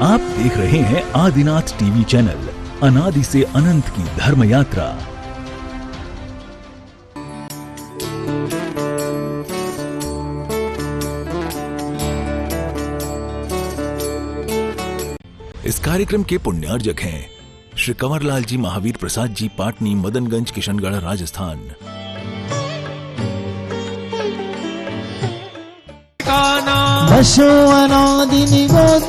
आप देख रहे हैं आदिनाथ टीवी चैनल, अनादि से अनंत की धर्म यात्रा। इस कार्यक्रम के पुण्यार्जक हैं श्री कंवरलाल जी महावीर प्रसाद जी, पाटनी, मदनगंज, किशनगढ़, राजस्थान। बसो अनादि निगोद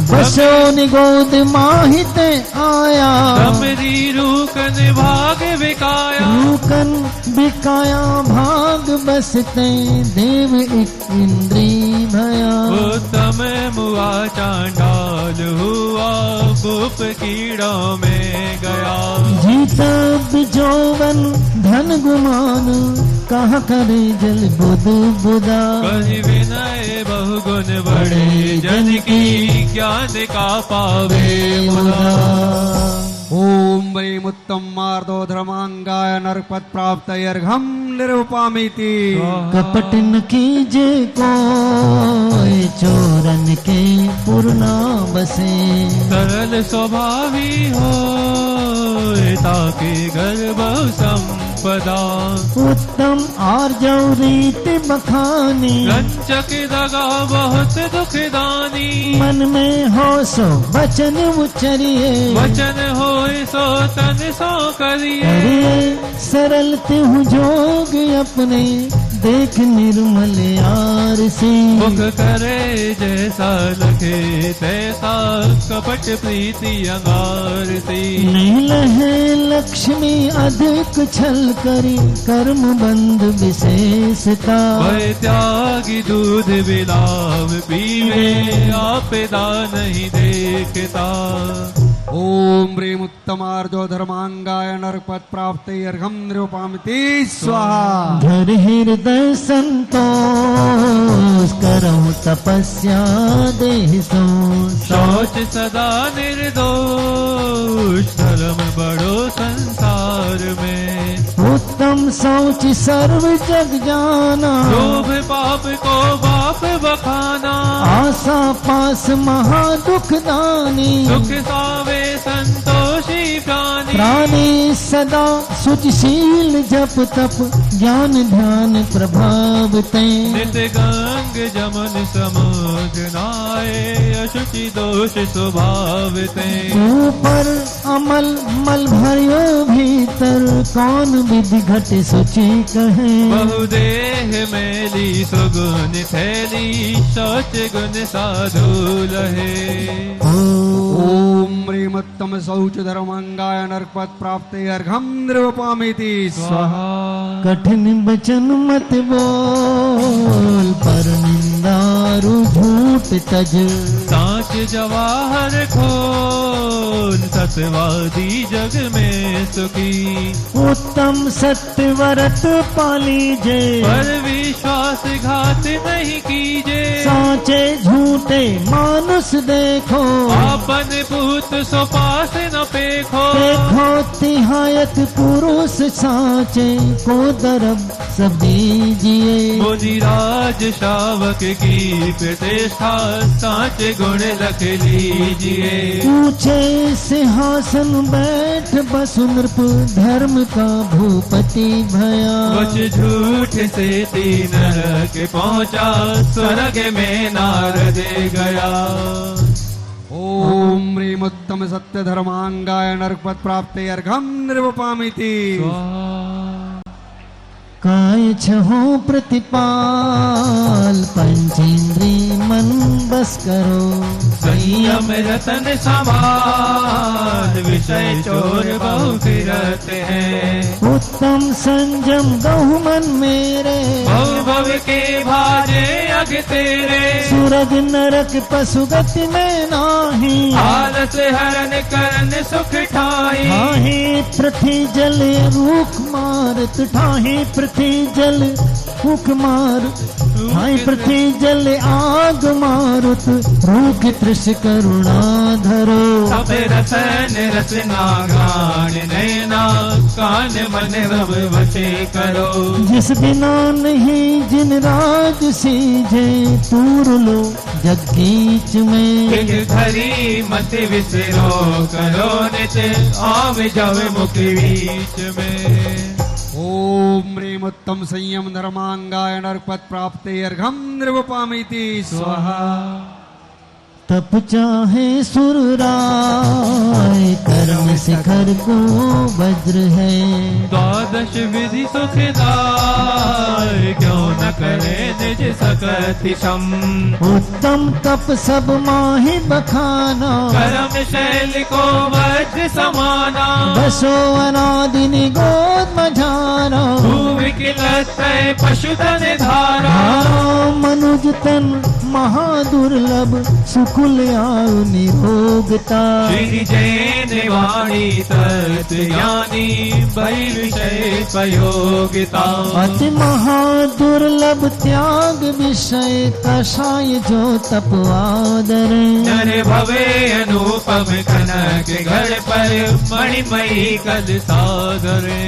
बसो निगोद माहिते आया, तमरी रूकन भाग विकाया, रूकन बिकाया भाग बसते, देव एक इंद्री भया। उत्तम मुआ चांडाल हुआ, बुप कीड़ों में गया। जीता बिजोवन धन गुमान, कहा करे जल बुध बुदा। कहि विनय बहुगुण बड़े, जन की ज्ञान का पावे मुदा। ओम वैमुत्तम मार्दो धर्मांगाय नरपत प्राप्त अर्घम निरूपामिति। कपट न कीजे कोई, चोरन के पुरना बसे। सरल स्वभावी हो, ताके गर्भ संपदा। उत्तम आर्जव रीत बखानी, रंचक दगा बहुत दुखदानी। मन में हो सो वचन उचरिए, वचन हो सो तन सो करिए। करिए सरल तिहु जोग अपने, देख निर्मल यार से। मुख करे जैसा लखे, तैसा कपट प्रीति अंगार से। नहीं लहे लक्ष्मी अधिक छल करी, कर्म बंध विशेषता। वह त्यागी दूध बिलाव पीवे, आपदा नहीं देखता। ओम ह्रीं उत्तमार्जो धर्मांगाय नरपत प्राप्त अर्घम निरूपामिति स्वाहा। धर हृदय संतोष, करहु तपस्या देहि सोच। शौच सदा निर्दोष, धर्म बड़ो संसार में। उत्तम शौच सर्व जग जाना, लोभ पाप को बाप बखाना। आशा पास महा दुख दानी, सुख सावे संतोषी प्राणी। प्राणी सदा सुचशील जप तप, ज्ञान ध्यान प्रभाव तैं। नित गंग जमन समुद्र नाय, अशुचि दोष स्वभाव तैं। ऊपर अमल मल भरियो भीतर, कौन विधि घट सुचि कहे। बहुदेह मैली सुगुन थैली, शौच गुण साधु लहे। ओम ह्रीं उत्तम शौच धर्मांगाय नरपत प्राप्त अर्घम निरूपामिति स्वाहा। कठिन बचन मत बोल, पर निंदारु झूठ तज। सांच जवाहर खोल, सतवादी जग में सुखी। उत्तम सत्य व्रत पालीजे, पर विश्वास घात नहीं कीजे। साचे झूठे मानुष देखो, आपन पूत सो पास न पेखो। देखो तिहायत पुरुष साचे, को दरब सब दीजिए। मुनिराज शावक की प्रतिष्ठा, साचे गुण लख लीजिए। पूछे सिंहासन बैठ बसु नृप, धर्म का भूपति भया। वच झूठ से तीन नरक पहुँचा, स्वर्ग में नारद गया। ओम ह्रीं उत्तम सत्य धर्मांगाय नरपत प्राप्त अर्घम निरूपामिति। काय छहो प्रतिपाल, पंचेंद्री मन बस करो। संयम रतन समान, विषय चोर बहु फिरते हैं। उत्तम संयम गहु मन मेरे, भव भव के भाजे अग तेरे। सूरज नरक पशु गति में नाही, आलस हरण करन सुख ठाई। ठाही पृथ्वी जल रूख मारत, ठाही पृथ्वी पृथ्वी जल मुख मार हाय पृथ्वी जल आग मारुत रूख तृष करुणा धरो सब रसन रचना गान नैना कान मन रव वशे करो जिस बिना नहीं जिन राज सीजे तूर लो जगीच में एक घड़ी मत विसरो करो नित आव जव मुख बीच में ओम ह्रीं उत्तम संयम धर्मांगाय नरपत प्राप्ते अर्घम निर्वपामिति स्वाहा तप चाहे सुर राय कर्म शिखर को वज्र है द्वादश विधि सुखदाय क्यों न करे निज सकति सम उत्तम तप सब माहि बखाना कर्म शैल को वज्र समाना बसो अनादि निगोद मझारा भूमि किलत पशुधन धारा मनुज तन महादुर्लभ सुकुल आयु निरोगता श्री जैन वाणी तत् ज्ञानी भय विषय प्रयोगिता अति महादुर्लभ त्याग विषय कषाय जो तप आदर नर भवे अनुपम कनक घर पर मणिमयी कल सागरे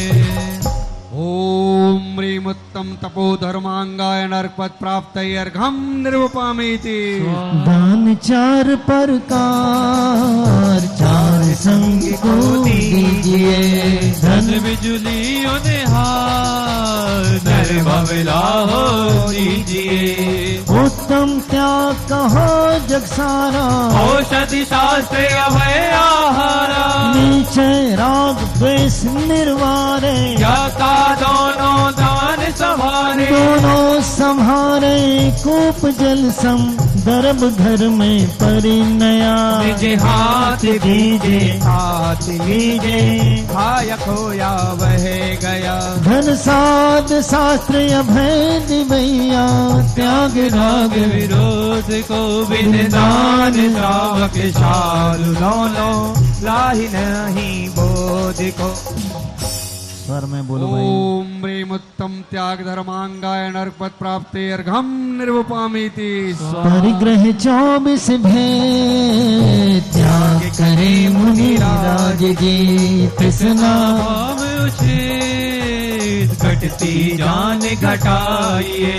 ओम ह्रीं उत्तम तपो धर्मांगाय नरपत प्राप्ते अर्घम निर्वपामिति दान चार प्रकार चार संग को दीजिए धन बिजुली हार नर भवला हो दीजिए उत्तम त्याग कहो जग सारा औषधि शास्त्र अभय आहारा नीचे राग द्वेष निर्वारे क्या का दोनों दान संभारे दोनों संहारे कूप जल सम दरब घर में परिणया निज हाथ दीजे हाथ लीजे खाया खोया वह गया धन साध शास्त्र अभय दिवैया त्याग राग विरोध को विदान श्रावक शालु दोनों लाहि नहीं बोध को स्वर में बोलो भाई ओम ह्रीं उत्तम त्याग धर्मांगाय नरपत प्राप्ते अर्घम निर्वपामिति परिग्रह 24 भेद त्याग करे मुनि राज जी तृष्णा भाव उचित घटती जान घटाइए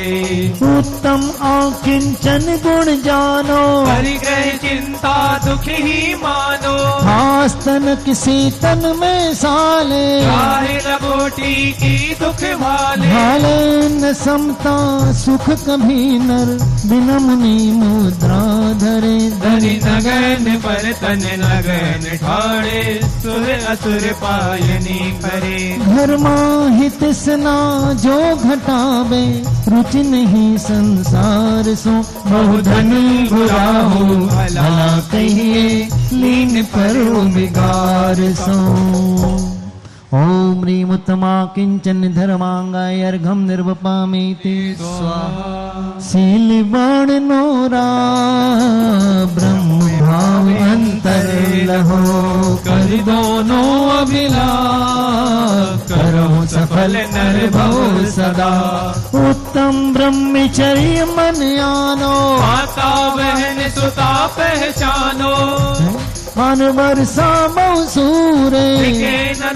उत्तम आकिंचन गुण जानो परिग्रह चिंता दुख ही मानो हास्तन किसी तन में साले चाहे लबोटी की दुख भाले भाले न समता सुख कभी नर बिना मुनि मुद्रा धरे धनि नगन पर तन लगन ठाड़े सुर असुर पायनी करे धर्माहित स्ना जो घटावे रुचि नहीं संसार सो बहुधन बुरा हो भला कहिए लीन पर बिगार सो ओम ह्रीं उत्तमा किंचन धर्मांगाय अर्घम निर्वपामिति स्वाहा शील बाण नोरा ब्रह्म भाव अंतर लहो कर दोनों अभिलाष करो सफल नर भव सदा उत्तम ब्रह्मचर्य मन आनो माता बहन सुता पहचानो मन वर्षा मौसूरे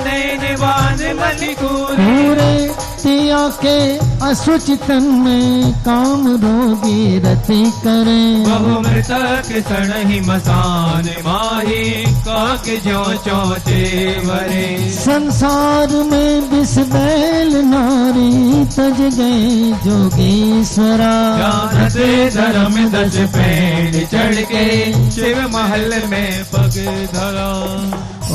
नैन बान मलिकूरे पूरे तिया के असुचितन में काम रोगी रति करें बहु मृतक सड़ही मसान माही काक जो चौचे वरे संसार में बिस बैल नारी तज गए जोगीश्वरा जानत धर्म 10 पेड़ चढ़ के शिव महल में पग धरा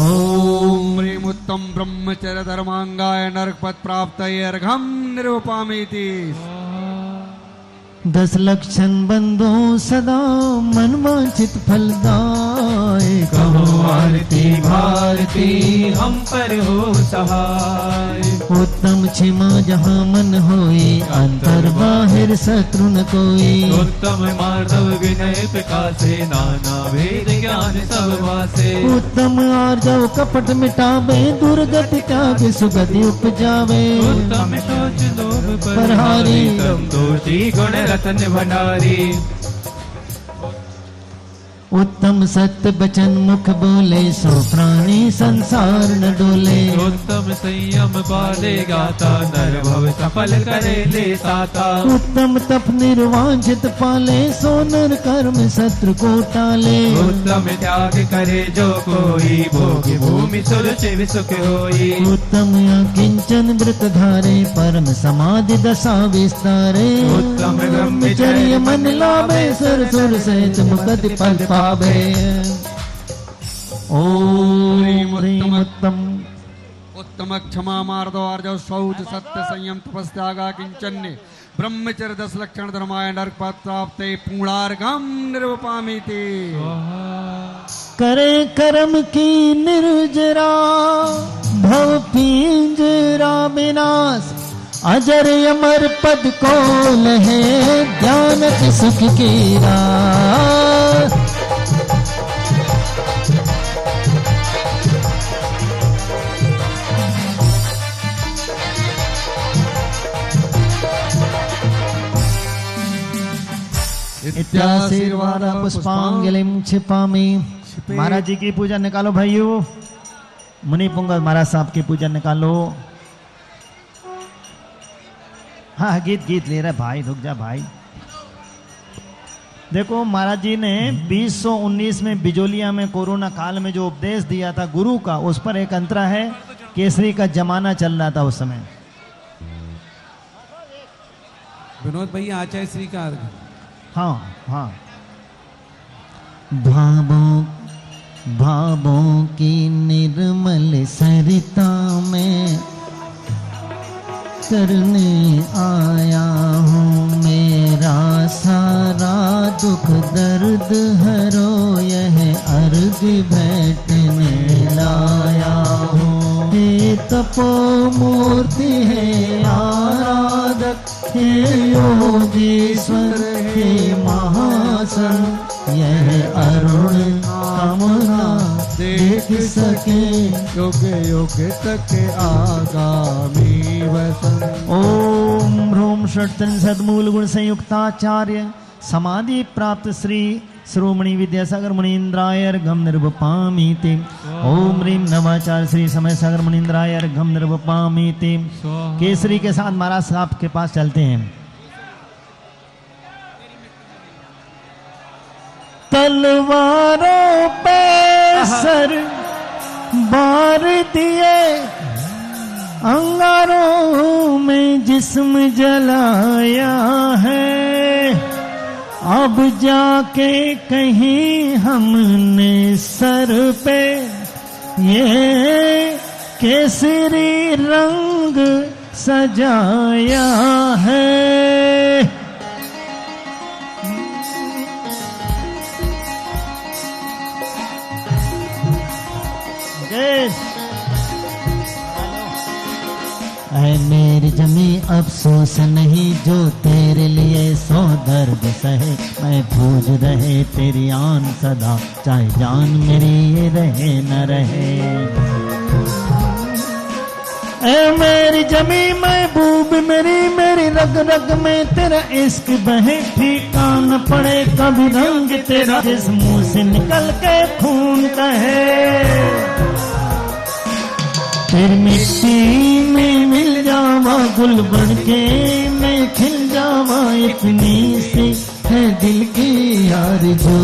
ओम ह्रीं उत्तम ब्रह्मचर्य धर्मांगाय नरपत प्राप्ते अर्घम निर्वपामिति 10 लक्षण बंदो सदा मन वांछित फलदाय। कहो आरती भारती हम पर हो सहाय। उत्तम क्षमा जहाँ मन होई अंतर बाहिर शत्रु न कोई। उत्तम मार्दव विनय प्रकाशे नाना भेद ज्ञान सब वासे। उत्तम आर्जव कपट मिटावे दुर्गति त्याग सुगति उपजावे। उत्तम शोच लोभ परहारी तम दोषी गुण रतन भंडारी। उत्तम सत्य बचन मुख बोले सो प्राणी संसार न डोले। उत्तम संयम पाले गाता नर भव सफल करे ले साता। उत्तम तप निर्वांछित पाले सो नर कर्म शत्रु को टाले। उत्तम त्याग करे जो कोई भोग भूमि सुरचिव सुख होई। उत्तम किंचन व्रत धारे परम समाधि दशा विस्तारे। उत्तम ब्रह्मचर्य मन लावे सुर सुर सहित मुक्ति पद पावे। ओम ह्रीं उत्तम। उत्तम क्षमा मार्दव आर्जव शौच सत्य संयम तपस्यागा किंचन्य ब्रह्मचर्य 10 लक्षण धर्माय नरक प्राप्ते पूर्णार्घम निर्वपामीति। करे कर्म की निर्जरा भव पिंजरा विनाश। अजर अमर पद को लहे ज्ञान की सुख की राह। इत्याशीर्वाद पुष्पांजलिम छिपामी। महाराज जी की पूजा निकालो भाइयों। मुनि पुंगव महाराज साहब की पूजा निकालो। हाँ गीत ले रहा भाई, रुक जा भाई। देखो महाराज जी ने 2019 में बिजोलिया में कोरोना काल में जो उपदेश दिया था गुरु का, उस पर एक अंतरा है। केसरी का जमाना चल रहा था उस समय। विनोद भैया आचार्य श्री का। हाँ हाँ। भावों की निर्मल सरिता में करने आया हूँ। मेरा सारा दुख दर्द हरो यह अर्घ भेंटने लाया हूँ। हे तपो मूर्ति है आराधक, हे योगीश्वर, हे महासन, यह अरुण कामना देख सके योग योग तक आगामी वसन। ओम ह्रूम षट् सद्मूल गुण संयुक्ताचार्य समाधि प्राप्त श्री श्रोमणी विद्यासागर मुनीन्द्राय अर्घम निर्वपामीति। ओम ह्रीं नवाचार्य श्री समय सागर मुनीन्द्राय अर्घम निर्वपामीति। केसरी के साथ महाराज साहब के पास चलते हैं। तलवारों पे सर बार दिए, अंगारों में जिस्म जलाया है। अब जाके कहीं हमने सर पे ये केसरी रंग सजाया है। ऐ मेरी जमी अफसोस नहीं जो तेरे लिए सौ दर्द सहे। मैं पूज रहे तेरी आन सदा, चाहे जान मेरी ये रहे न रहे। ऐ मेरी जमी महबूब मेरी, मेरी रग रग में तेरा इश्क बहे। फीका न पड़े कभी रंग तेरा, जिस मुंह से निकल के खून कहे। फिर मिट्टी में मिल जावा गुल बन के मैं खिल जावा, इतनी सी है दिल की आरज़ू।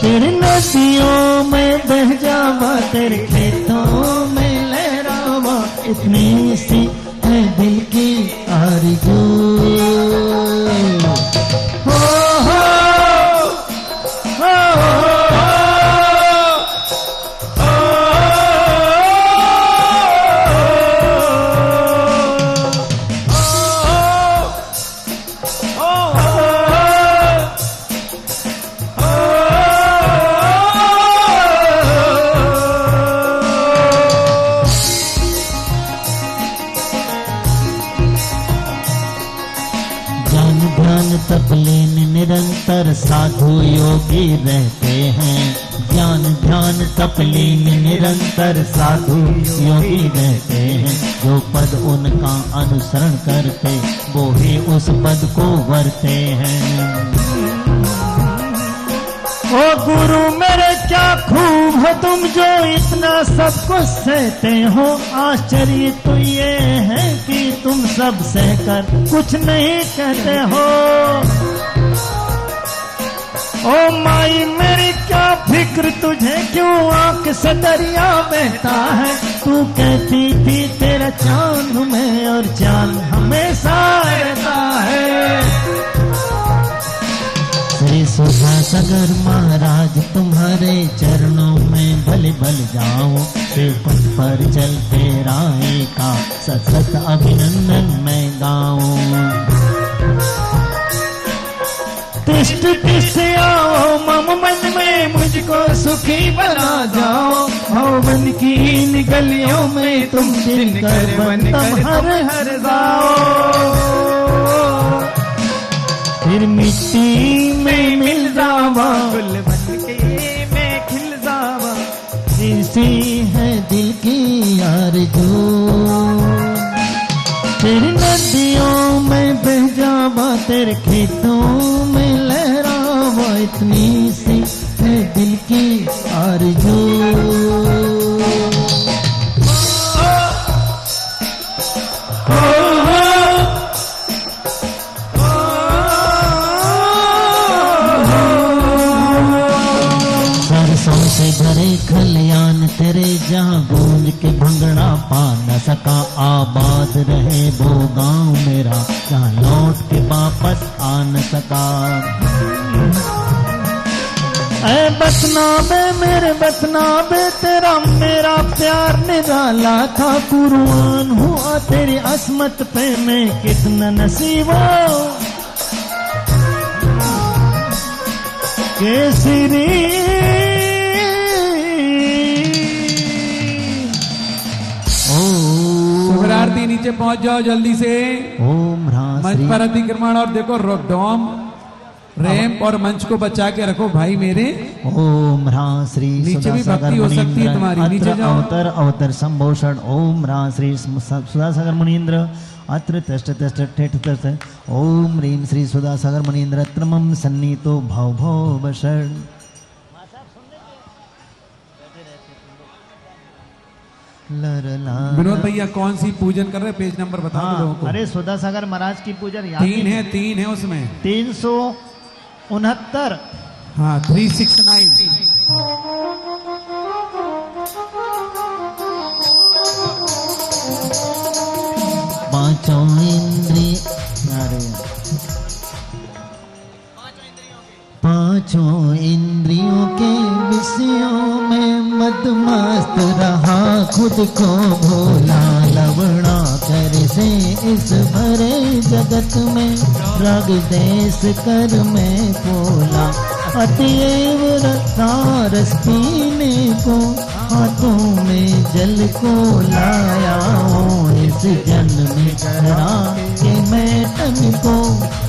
तेरे नदियों में बह जावा, तेरे खेतों में लहरावा, इतनी सी है दिल की आरज़ू। हो हो योगी रहते हैं, ज्ञान ध्यान तपलीन निरंतर साधु योगी रहते हैं। जो पद उनका अनुसरण करते वो ही उस पद को वरते हैं। ओ गुरु मेरे क्या खूब हो तुम जो इतना सब कुछ सहते हो। आश्चर्य तो ये है कि तुम सब सहकर कुछ नहीं कहते हो। ओ माई मेरी क्या फिक्र तुझे, क्यों आंख से दरिया बहता है। तू कहती थी तेरा चांद में और चांद हमेशा रहता है। श्री सुधा सागर महाराज तुम्हारे चरणों में भले भल जाओ। शिव पथ पर चलते राहे का सतत अभिनंदन मैं गाऊं। तिष्ठ तिष्ठ आओ मम मन में मुझको सुखी बना जाओ। भवन की इन गलियों में तुम दिन कर बनतम हर हर जाओ। फिर मिट्टी में मिल जावा, फूल बन के मैं खिल जावा। इसी है दिल की आरज़ू। तेरी नदियों में बह जावा, तेरे खेतों में लहरावा। इतनी सी है दिल की आरज़ू। से भरे खलियान तेरे जहाँ गूंज के भंगड़ा पा न सका। आबाद रहे वो गांव मेरा जहाँ लौट के वापस आ न सका। ऐ बतनाबे मेरे बतनाबे तेरा मेरा प्यार निराला था। कुर्बान हुआ तेरी असमत पे मैं कितना नसीबो। केसरी आरती नीचे पहुंच जाओ जल्दी से। ओम मंच पर अतिक्रमण और देखो डोम रैंप और मंच को बचा के रखो भाई मेरे। ओम ह्रां श्री नीचे भी भक्ति हो सकती है तुम्हारी, नीचे जाओ। अवतर अवतर संभूषण ओम ह्रां श्री सुधासागर मुनीन्द्र अत्र तिष्ठ तिष्ठ ठेठ तिष्ठ। ओम ह्रीं श्री सुधासागर मुनीन्द्र त्रमम सन्नीतो भव भव वषण। विनोद भैया कौन सी पूजन कर रहे हैं, पेज नंबर बता दो लोगों को। अरे सुधासागर महाराज की पूजन तीन है उसमें 369। हाँ 369। पांचों इंद्रिय पांचों इंद्रियों के विषयों में मदमस्त रहा। खुद को भोला लवणा कर से इस भरे जगत में राग देश कर में पोला। अतएव रखा रस पीने को हाथों में जल को लाया हूँ। इस जन्म में करा के मैं तन को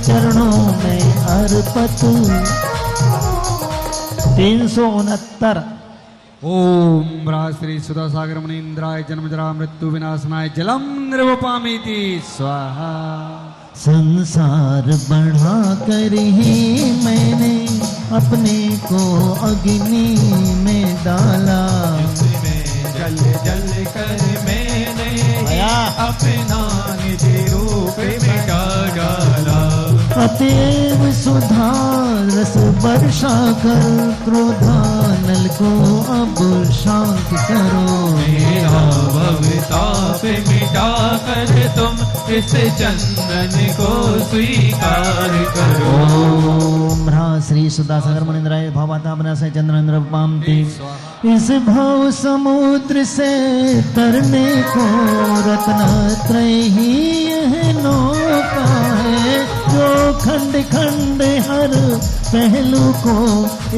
चरणों में अर्पित। 369। ओम श्री सुधासागर मुनीन्द्राय जन्म जरा मृत्यु विनाशनाय जलम निर्वपामीति स्वाहा। संसार बढ़ा कर ही मैंने अपने को अग्नि में डाला। जल जल कर मैंने अपना निज रूप में डाला। अतएव सुधा रस वर्षा कर क्रोधानल को अब शांत करो। मेरा भवताप मिटा कर तुम इस चंदन को स्वीकार करो। ओम ह्रां श्री सुधासागर मुनीन्द्राय भवतापना से चंद्रेन्द्र पामती। इस भव समुद्र से तरने को रत्नत्रय ही यह नौका है। जो खंड खंड हर पहलू को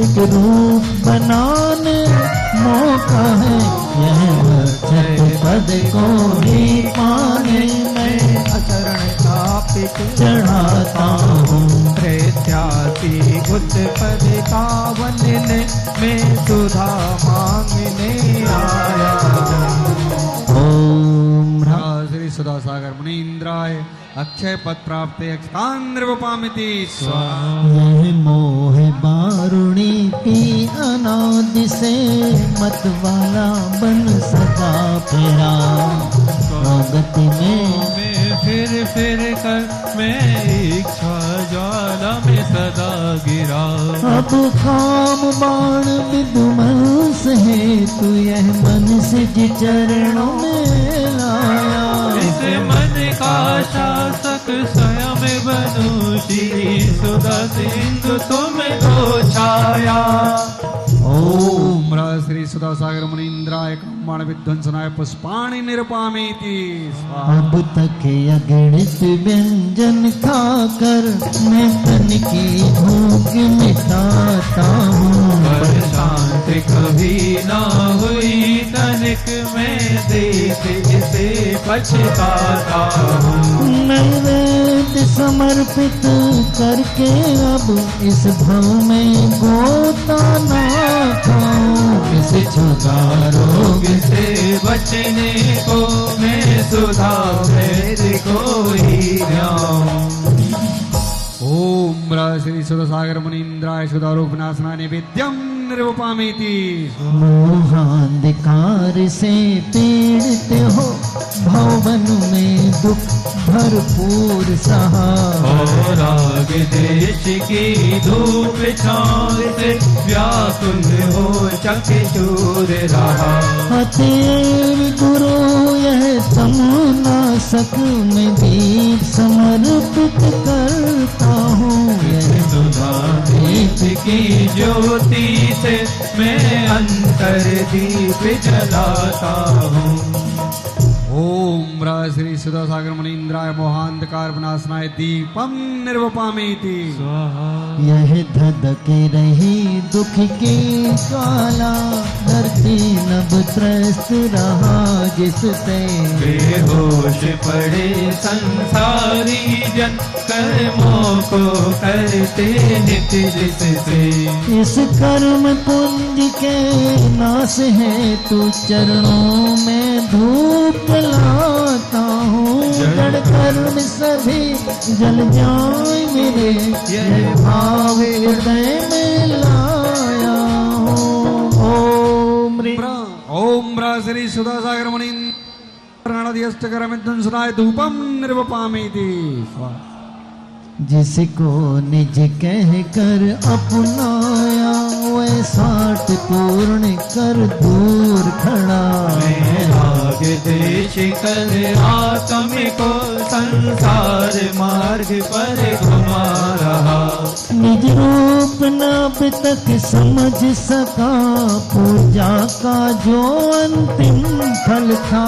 एक रूप बनाने मौका है। यह छठ पद को ही पाने में अचरण का चढ़ाता हूँ। प्रत्याशी उच्च पद का बनने में सुधा मांगने आया। ओम ह्रां श्री सुधा सागर मुनीन्द्राय अक्षय पद प्राप्त अक्षतांद्रवपामिति स्वाहा। यह मोह बारुणी की अनादि से मत वाला बन सदा फेरा। गति में फिर कर मैं इच्छा ज्वाला में सदा गिरा। अब काम बाण विध्वंस है तू यह मन से चरणों में लाया। इस मन का शासक स्वयं बनूं श्री सुधा सिंधु तुम तो छाया। ओम श्री सुधा सागर मुनीन्द्राय ब्रह्मांड विध्वंसनाय पुष्पाणि निरुपामीति स्वाहा। अब तक अगणित व्यंजन खाकर मैं तन की भूख मिटाता हूँ। पर शांति कभी ना हुई तनिक मैं देख इसे पछताता हूँ। मैं वेद समर्पित करके अब इस भव में गोता ना खाऊं। किसी छुदा रोग से बचने को मैं सुधा भेद को ही जाऊं। ओम श्री सुधा सागर मुनीन्द्राय सुधा रूप नाशना निवेद्यम निरुपामीति। मोहांधकार से पीड़ित हो भवन में दुख भरपूर सहा। और आग देश की धूप छाँव से व्याकुल हो चकचूर रहा। अतेर गुरु यह समनासक में दीप समर्पित करता हूँ। यह सुधा दीप की ज्योति से मैं अंतर दीप जलाता हूँ। ओम श्री सुधा सागर मुनीन्द्राय मोहांधकार विनाशनाय दीपम निर्वपामीति स्वाहा। यह धधके रही दुख की ज्वाला धरती नभ त्रस्त रहा जिससे। बेहोश पड़े संसारी जन कर्मों को करते नित्य जिससे। इस कर्म पुंज के नाश है तू चरणों में धूप लाता हूँ। जड़ कर्म सभी जल जाए मेरे यह भाव हृदय में लाया हूँ। ओम श्री सुधा सागर मुनीन्द्राय विध्वंसनाय धूपम निर्वपामीति स्वाहा। जिसको निज कह कर अपनाया वह साठ पूर्ण कर दूर खड़ा। आग देश कर आत्म को संसार मार्ग पर घुमा रहा। निज रूप नाप तक समझ सका पूजा का जो अंतिम फल था।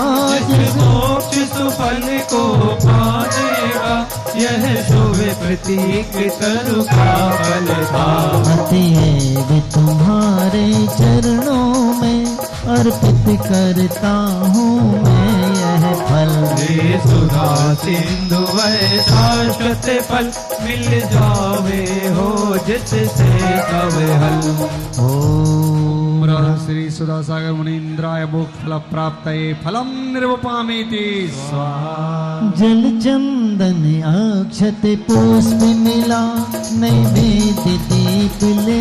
जिस मोक्ष सुफल को पाएगा यह शुभ प्रतीक तरु का फल था। अतएव तुम्हारे चरणों में अर्पित करता हूँ मैं यह फल। हे सुधा सिंधु वह शाश्वत फल मिल जावे हो जिससे सब हल। ओम श्री सुधा सागर मुनीन्द्राय मोक्ष फल प्राप्त फलम निर्वपामीति स्वाहा। जल चंदन अक्षत पुष्प मिला नैवेद्य दीप ले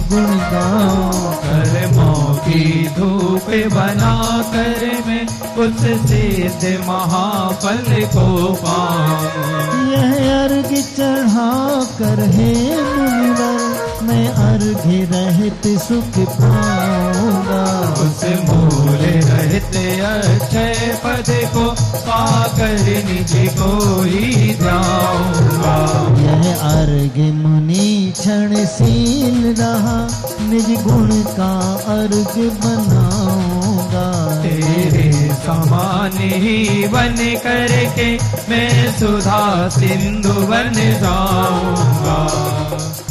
गुण गाओ। कर्मों की धूप बना कर मैं उस सिद्ध महाफल को पाऊं। यह अर्घ चढ़ा कर हे मुनिवर मैं अर्घ रहत सुख पाऊंगा। उस मूल रहते अक्षय पद को पाकर निज को ही जाऊंगा। यह अर्घ मुनि क्षणशील रहा निज गुण का अर्घ बनाऊंगा। तेरे समान ही बन करके मैं सुधा सिंधु बन जाऊंगा।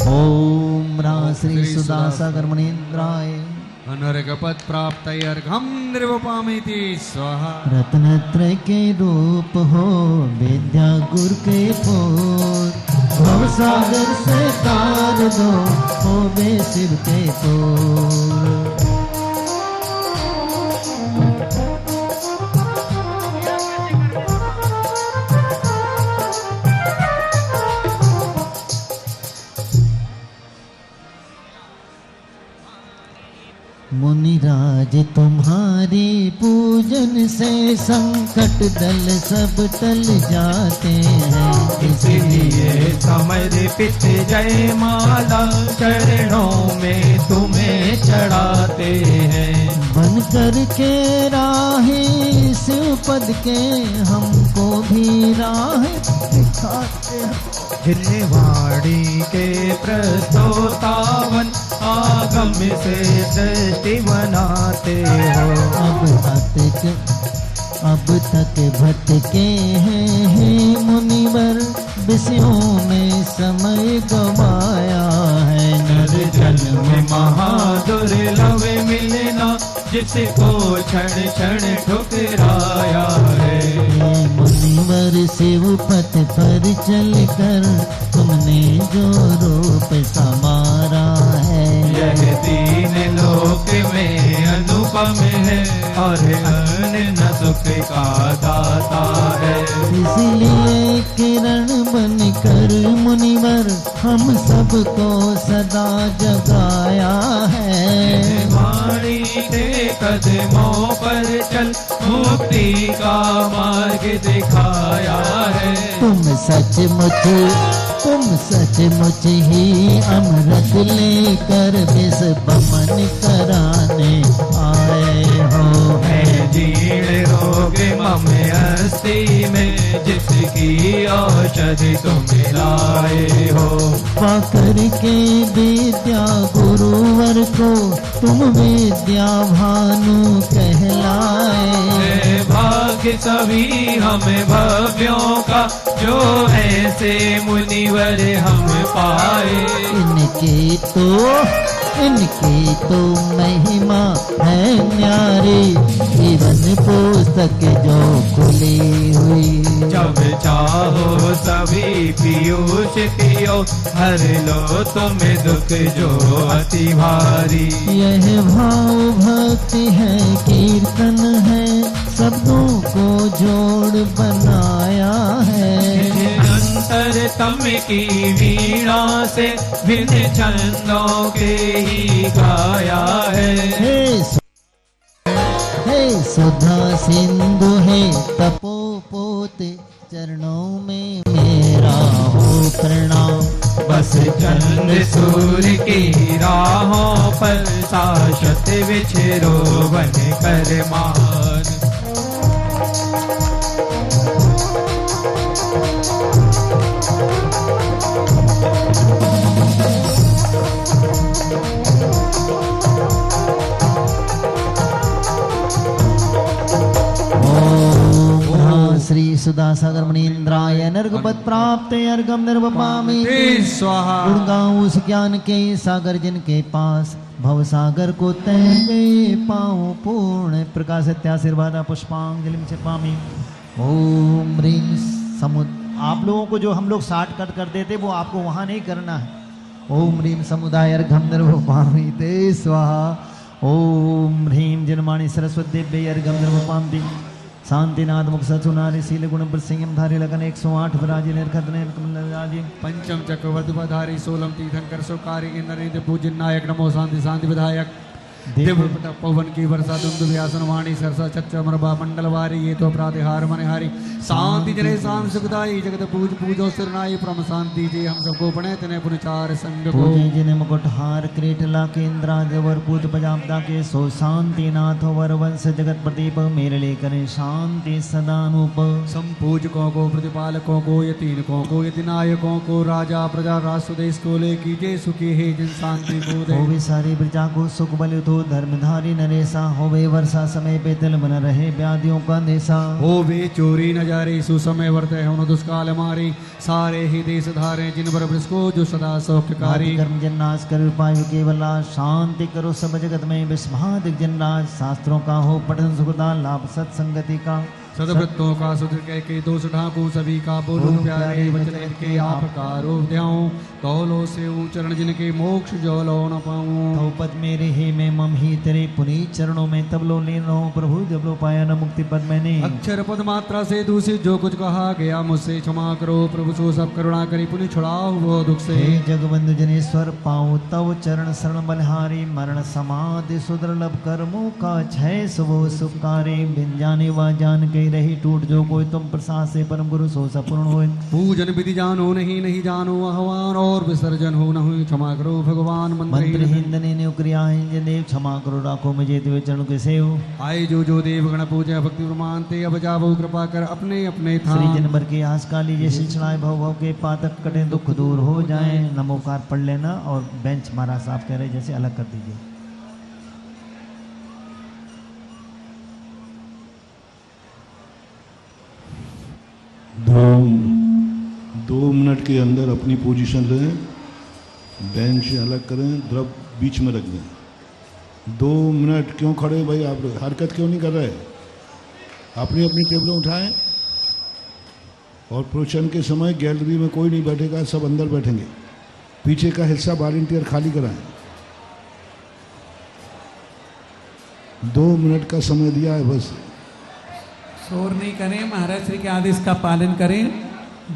ओम रा श्री सुधा सागर मुनीन्द्राय अनर्घपद प्राप्तयर्घं निर्वपामीति स्वाहा। रत्नत्रय के रूप हो विद्या गुर के पोर, भवसागर से तार दो हो बे शिव के तोर। मुनिराज तुम्हारी पूजन से संकट दल सब टल जाते हैं, इसलिए समर्पित जय माला चरणों में तुम्हें चढ़ाते हैं। बन कर के राहे शिव पद के हमको भी राह दिखाते हैं। हिलवाड़ी के प्रस्तोतावन आगम से दृष्टि बनाते हो। अब तक भटके हैं मुनिवर, विषयों में समय गवाया है। नर जन्म महादुर्लभ मिलना, जिसको क्षण क्षण ठुकराया है। मुनिवर शिव पथ पर चल कर तुमने जो रूप संवारा है, यह तीन लोक में अनुपम है और अनन्य सुख का दाता है। इसलिए किरण बन कर मुनिवर हम सबको सदा जगाया है। वाणी के कदमों पर चल मुक्ति का मार्ग दिखाया है। तुम सचमुच ही अमृत लेकर विष बमन कराने आए हो। है जीर्ण रोग मम हस्ती में, जिसकी औषधि तुम लाए हो। पाकर के विद्या गुरुवर को तुम विद्या भानु कहलाए। भाग्य सभी हमें भव्यों का, जो ऐसे मुनिवर हम पाए। इनकी तो महिमा है न्यारी, जीवन पुस्तक जो खुली हुई। जब चाहो सभी पीयूष पियो, हर लो तुम्हें दुख जो अति भारी। यह भाव भक्ति है, कीर्तन है, शब्दों को जोड़ बनाया है। अंतर तम की वीणा से भिन्न छंदों के ही गाया है। हे सुधा सिंधु है तपोपोत, चरणों में मेरा हो प्रणाम। बस चंद्र सूर्य की राहों पर शाश्वत विचरो बन कर मान। श्री सुधा सागर मुनीन्द्राय नर्गपद प्राप्त अर्घम निर्वपामि स्वाहा। गुण गाऊं उस ज्ञान के सागर जिनके पास, भव सागर को तैंगे पाऊं पूर्ण प्रकाश इत्याशीर्वादा पुष्पांजलि से पामी। ओम ह्रीं समुद। आप लोगों को जो हम लोग शॉर्टकट कर देते वो आपको वहां नहीं करना है। ओम ह्रीं समुदाय अर्घम निर्वपामि ते स्वाहा। ओम ह्रीं जन्माणि सरस्वती देव्यै अर्घम निर्वपामि। शांतिनाथ मुख सचुनारी शील गुण प्रसिंह धारी लगन 108 विराजी निर्खतने कमलराजी। पंचम चक्रवर्ती पधारी सोलम तीर्थंकर सुकारी इंद्रनीति पूजन नायक नमो शांति शांति विधायक। देव पवन की वर्षा दुंदु व्यासन वाणी सरसा चक्रमरबा मंडलवारी ये तो प्रातिहार मनहारी। शांति जने शांति सुखदाई जगत पूज पूजो सिरनाई परम शांति जी हम सबको पढ़े तने पुनचार संग को। जिने मुकुटहार क्रीटला केंद्रा जवर पूत पजापदा के सो शांति नाथ वर वंश जगत प्रदीप मेरे लिए करें शांति सदानुप। संपूजकों को प्रतिपालकों को यतीनकों को यतिनायकों को राजा प्रजा राष्ट्र देश को ले कीजिए सुखी है जिन शांति बोधे। सारी प्रजा को सुख बल तो धर्मधारी नरेसा होवे वर्षा समय पे तिल बन रहे व्याधियों का देसा हो वे चोरी न जा रही सुसमय वर्त है उन दुष्काल मारी सारे ही देश धारे जिन पर वृषको जो सदा सौख्यकारी कर्म जन्नाश कर उपाय केवल शांति करो सब जगत में विस्मादिक जन्नाश शास्त्रों का हो पठन सुखदा लाभ सत्संगति का सदवृत्तों का सुधर कह के दोष ढाकू सभी का बोलो प्यारे वचन इनके आपका रूप द्याऊं तौलो से चरण जिनके मोक्ष जो लो न पाऊं तो पद मेरे हे मैं मम ही तेरे पुनीत चरणों में तब लो ले लो प्रभु जब लो पाया न मुक्ति पद मैंने अक्षर पद मात्रा से दूषित जो कुछ कहा गया मुझसे क्षमा करो प्रभु सो सब करुणा करी पुनि छुड़ाओ वो दुख से हे जगबंधु जनेश्वर पाऊं तव चरण शरण बलिहारी मरण समाधि सुदुर्लभ कर्मों का क्षय सुबो सुखारी बिन जाने वा जान के रही टूट जो कोई तुम प्रसाद से परम गुरु सो सपूर्ण होए पूजन विधि जानो नहीं जानो आह्वान और विसर्जन हो न हुई क्षमा करो भगवान मंत्रहीन ने क्रियाएं देव क्षमा करो राखो मुझे दिव्य चरणों के सेव आए जो देव गण पूजा भक्ति प्रमानते अब जाओ कृपा कर अपने अपने था श्री जन भर के आस काली जैसे चढ़ाए भव भव के पातक कटे दुख दूर हो जाए नमोकार पढ़ लेना और बेंच महाराज साहब कह रहे जैसे अलग कर दीजिए दो मिनट के अंदर अपनी पोजीशन लें बेंच अलग करें द्रव बीच में रख दें 2 मिनट क्यों खड़े भाई आप हरकत क्यों नहीं कर रहे अपनी अपनी टेबलें उठाएं और प्रवचन के समय गैलरी में कोई नहीं बैठेगा सब अंदर बैठेंगे पीछे का हिस्सा वॉलंटियर खाली कराएं 2 मिनट का समय दिया है बस शोर नहीं करें महाराज श्री के आदेश का पालन करें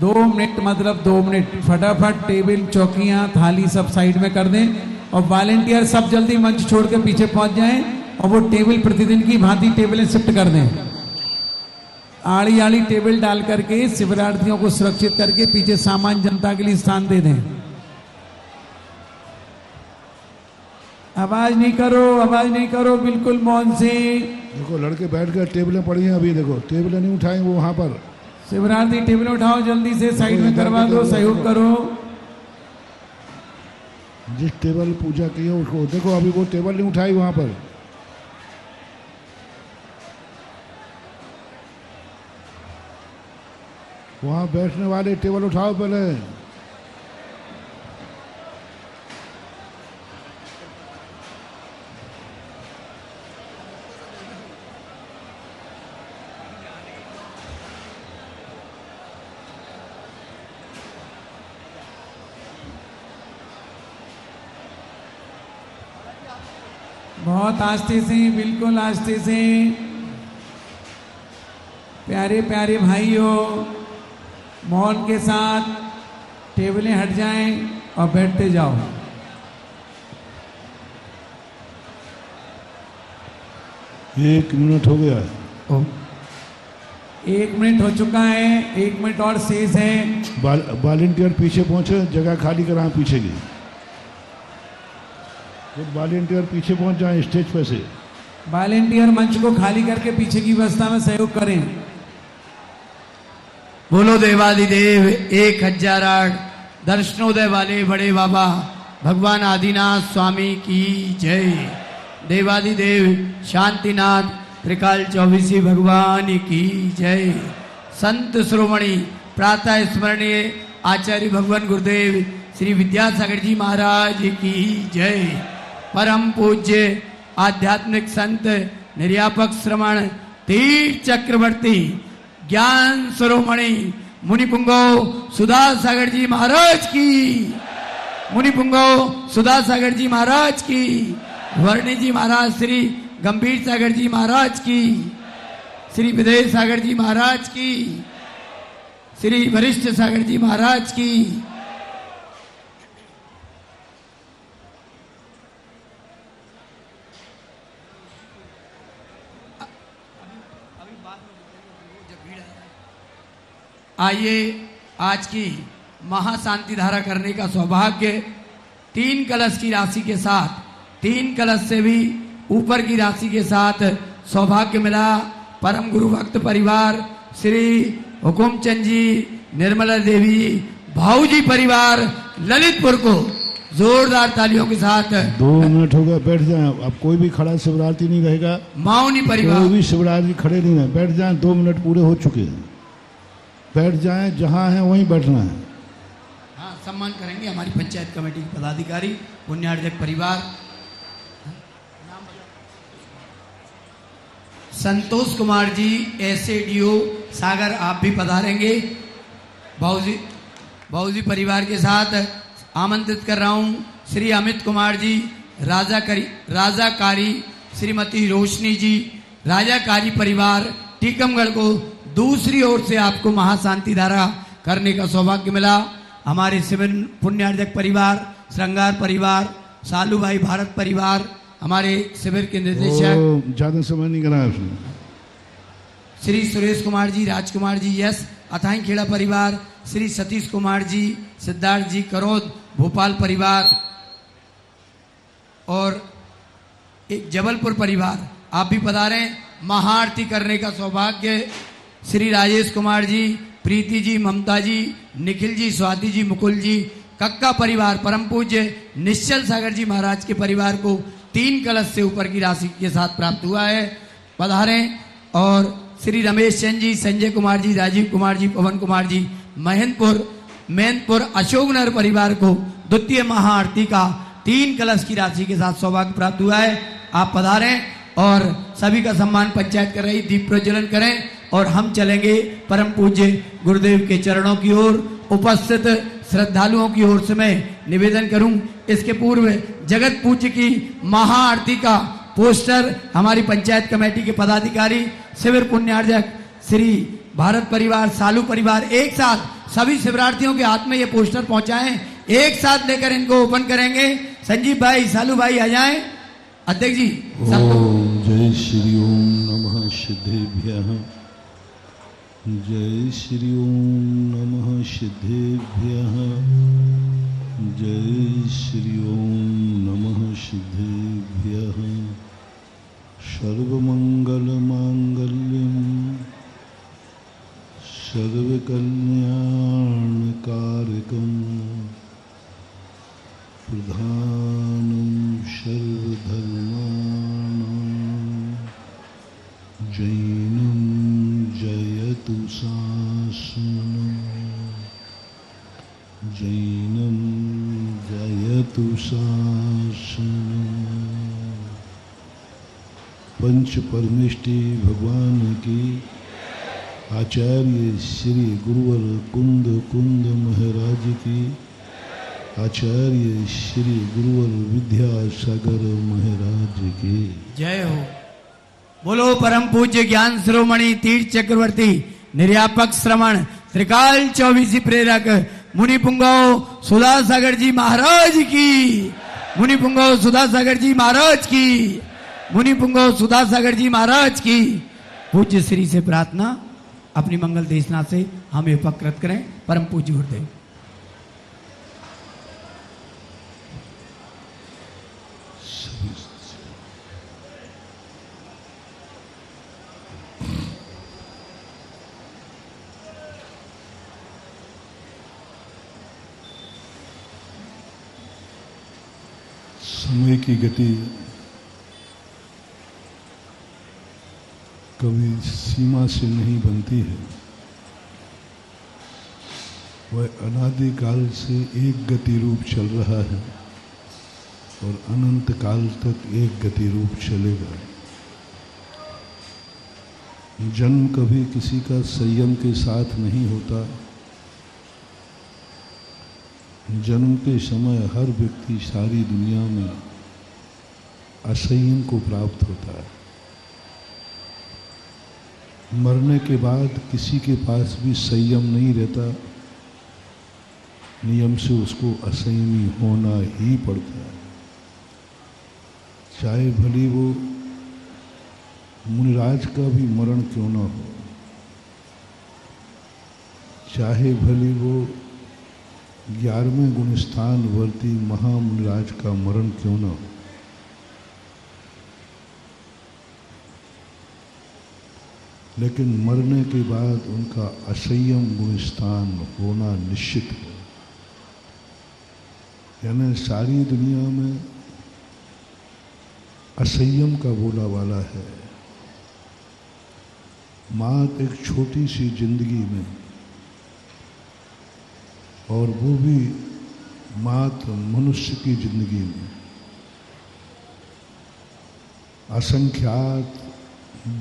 2 मिनट मतलब 2 मिनट फटाफट टेबल चौकियां थाली सब साइड में कर दें और वॉलेंटियर सब जल्दी मंच छोड़ के पीछे पहुंच जाएं और वो टेबल प्रतिदिन की भांति टेबलें शिफ्ट कर दें आड़ी आड़ी टेबल डाल करके शिवरार्थियों को सुरक्षित करके पीछे सामान्य जनता के लिए स्थान दे दें आवाज नहीं करो बिल्कुल मौन से देखो लड़के बैठ कर टेबलें पड़ी हैं अभी देखो टेबलें नहीं उठाएंगे वो वहां पर शिवरार्थी टेबल उठाओ जल्दी से साइड में करवा दो सहयोग करो जिस टेबल पूजा की है उसको देखो अभी वो टेबल नहीं उठाई वहां पर वहां बैठने वाले टेबल उठाओ पहले बहुत आस्ते से बिल्कुल आस्ते से प्यारे प्यारे भाइयों मौन के साथ टेबलें हट जाएं और बैठते जाओ 1 मिनट हो गया है 1 मिनट हो चुका है 1 मिनट और शेष है वॉलंटियर पीछे पहुंचे जगह खाली कराएं पीछे की वॉलंटियर पीछे पहुंच जाएं स्टेज पे से वॉलंटियर मंच को खाली करके पीछे की व्यवस्था में सहयोग करें बोलो देवादिदेव 1008 दर्शनोदय वाले बड़े बाबा भगवान आदिनाथ स्वामी की जय देवादिदेव शांतिनाथ त्रिकाल 24 भगवान की जय संत श्रोमणी प्रातः स्मरणीय आचार्य भगवान गुरुदेव श्री विद्यासागर जी महाराज की जय परम पूज्य आध्यात्मिक संत निर्यापक श्रमण तीर्थ चक्रवर्ती ज्ञान शिरोमणि मुनिपुंगो सुधा सागर जी महाराज की मुनिपुंगो सुधा सागर जी महाराज की वर्णी जी महाराज श्री गंभीर सागर जी महाराज की श्री विदेश सागर जी महाराज की श्री वरिष्ठ सागर जी महाराज की आइए आज की महाशांति धारा करने का सौभाग्य 3 कलश की राशि के साथ 3 कलश से भी ऊपर की राशि के साथ सौभाग्य मिला परम गुरु भक्त परिवार श्री हुकुमचंद जी निर्मला देवी भाऊजी परिवार ललितपुर को जोरदार तालियों के साथ 2 मिनट हो गया, बैठ जाए। अब कोई भी खड़ा शिवरार्थी नहीं रहेगा, माउनी परिवार कोई भी शिवरार्थी खड़े नहीं रहे, बैठ जाए। 2 मिनट पूरे हो चुके हैं, बैठ जाए, जहां है वहीं बैठना है। हाँ, सम्मान करेंगे हमारी पंचायत कमेटी के पदाधिकारी पुण्यार्जक परिवार। संतोष कुमार जी एसएडीओ सागर, आप भी पधारेंगे। भाऊजी परिवार के साथ आमंत्रित कर रहा हूं श्री अमित कुमार जी, राजाकारी श्रीमती रोशनी जी, राजाकारी परिवार टीकमगढ़ को दूसरी ओर से आपको महाशांति धारा करने का सौभाग्य मिला। हमारे शिविर पुण्यार्जक परिवार, श्रृंगार परिवार, सालू भाई भारत परिवार, हमारे शिविर के निर्देशक ज्यादा समय नहीं कराया उसने। श्री सुरेश कुमार जी, राजकुमार जी यस अथाई खेड़ा परिवार, श्री सतीश कुमार जी, सिद्धार्थ जी करौद भोपाल परिवार, और एक जबलपुर परिवार, आप भी पधारें। महाआरती करने का सौभाग्य श्री राजेश कुमार जी, प्रीति जी, ममता जी, निखिल जी, स्वाति जी, मुकुल जी, कक्का परिवार, परम पूज्य निश्चल सागर जी महाराज के परिवार को 3 कलश से ऊपर की राशि के साथ प्राप्त हुआ है, पधारें। और श्री रमेश चंद जी, संजय कुमार जी, राजीव कुमार जी, पवन कुमार जी, मैनपुर अशोकनगर परिवार को द्वितीय महाआरती का 3 कलश की राशि के साथ सौभाग्य प्राप्त हुआ है, आप पधारें। और सभी का सम्मान पंचायत कर रही, दीप प्रज्वलन करें और हम चलेंगे परम पूज्य गुरुदेव के चरणों की ओर। उपस्थित श्रद्धालुओं की ओर से मैं निवेदन करूं, इसके पूर्व जगत पूज्य की महाआरती का पोस्टर हमारी पंचायत कमेटी के पदाधिकारी शिविर पुण्यार्जक श्री भारत परिवार, सालू परिवार एक साथ सभी शिवरार्थियों के हाथ में ये पोस्टर पहुंचाएं, एक साथ लेकर इनको ओपन करेंगे। संजीव भाई, सालू भाई आ जाएं। अध्यक्ष जी ओम जय श्री ओम नमः सिद्धेभ्यः, जय श्री ओम नमः सिद्धेभ्यः, जय श्री ओम नमः सिद्धेभ्यः। सर्वमंगल मांगल्यम सर्वकल्याण कारकम प्रधानम सर्वधर्माणां जैनम जयतु शासनम, जैनम जयतु शासनम। पंच परमेष्टि भगवान की, आचार्य श्री गुरुवर कुंद महाराज की, आचार्य श्री गुरुवर विद्यासागर महाराज की जय हो। बोलो परम पूज्य ज्ञान शिरोमणि तीर्थ चक्रवर्ती निर्यापक श्रवण त्रिकाल 24 प्रेरक मुनि पुंगव सुधा सागर जी महाराज की, मुनि पुंगव सुधा सागर जी महाराज की, मुनि पुंगव सुधा सागर जी महाराज की। पूज्य श्री से प्रार्थना अपनी मंगल देशना से हमें उपकृत करें। परम पूज्य गुरुदेव। समय की गति कभी सीमा से नहीं बनती है, वह अनादिकाल से एक गति रूप चल रहा है और अनंत काल तक एक गति रूप चलेगा। जन्म कभी किसी का संयम के साथ नहीं होता। जन्म के समय हर व्यक्ति सारी दुनिया में असंयम को प्राप्त होता है। मरने के बाद किसी के पास भी संयम नहीं रहता, नियम से उसको असंयमी होना ही पड़ता है। चाहे भली वो मुनिराज का भी मरण क्यों ना हो, चाहे भली वो 11वें गुणस्थान वर्ती महामुनिराज का मरण क्यों ना हो, लेकिन मरने के बाद उनका असंयम गुणस्थान होना निश्चित है। यानी सारी दुनिया में असंयम का बोला वाला है। मात्र एक छोटी सी जिंदगी में, और वो भी मात्र मनुष्य की जिंदगी में, असंख्यात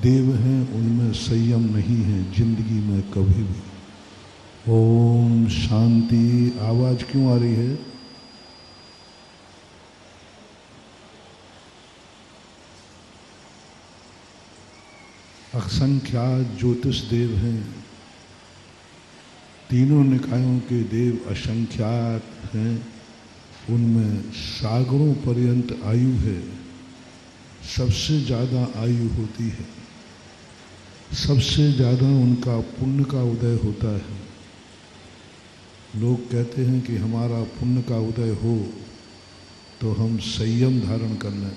देव हैं, उनमें संयम नहीं है जिंदगी में कभी भी। ओम शांति। आवाज क्यों आ रही है? असंख्यात ज्योतिष देव हैं, तीनों निकायों के देव असंख्यात हैं, उनमें सागरों पर्यंत आयु है। सबसे ज़्यादा आयु होती है, सबसे ज़्यादा उनका पुण्य का उदय होता है। लोग कहते हैं कि हमारा पुण्य का उदय हो तो हम संयम धारण कर लें,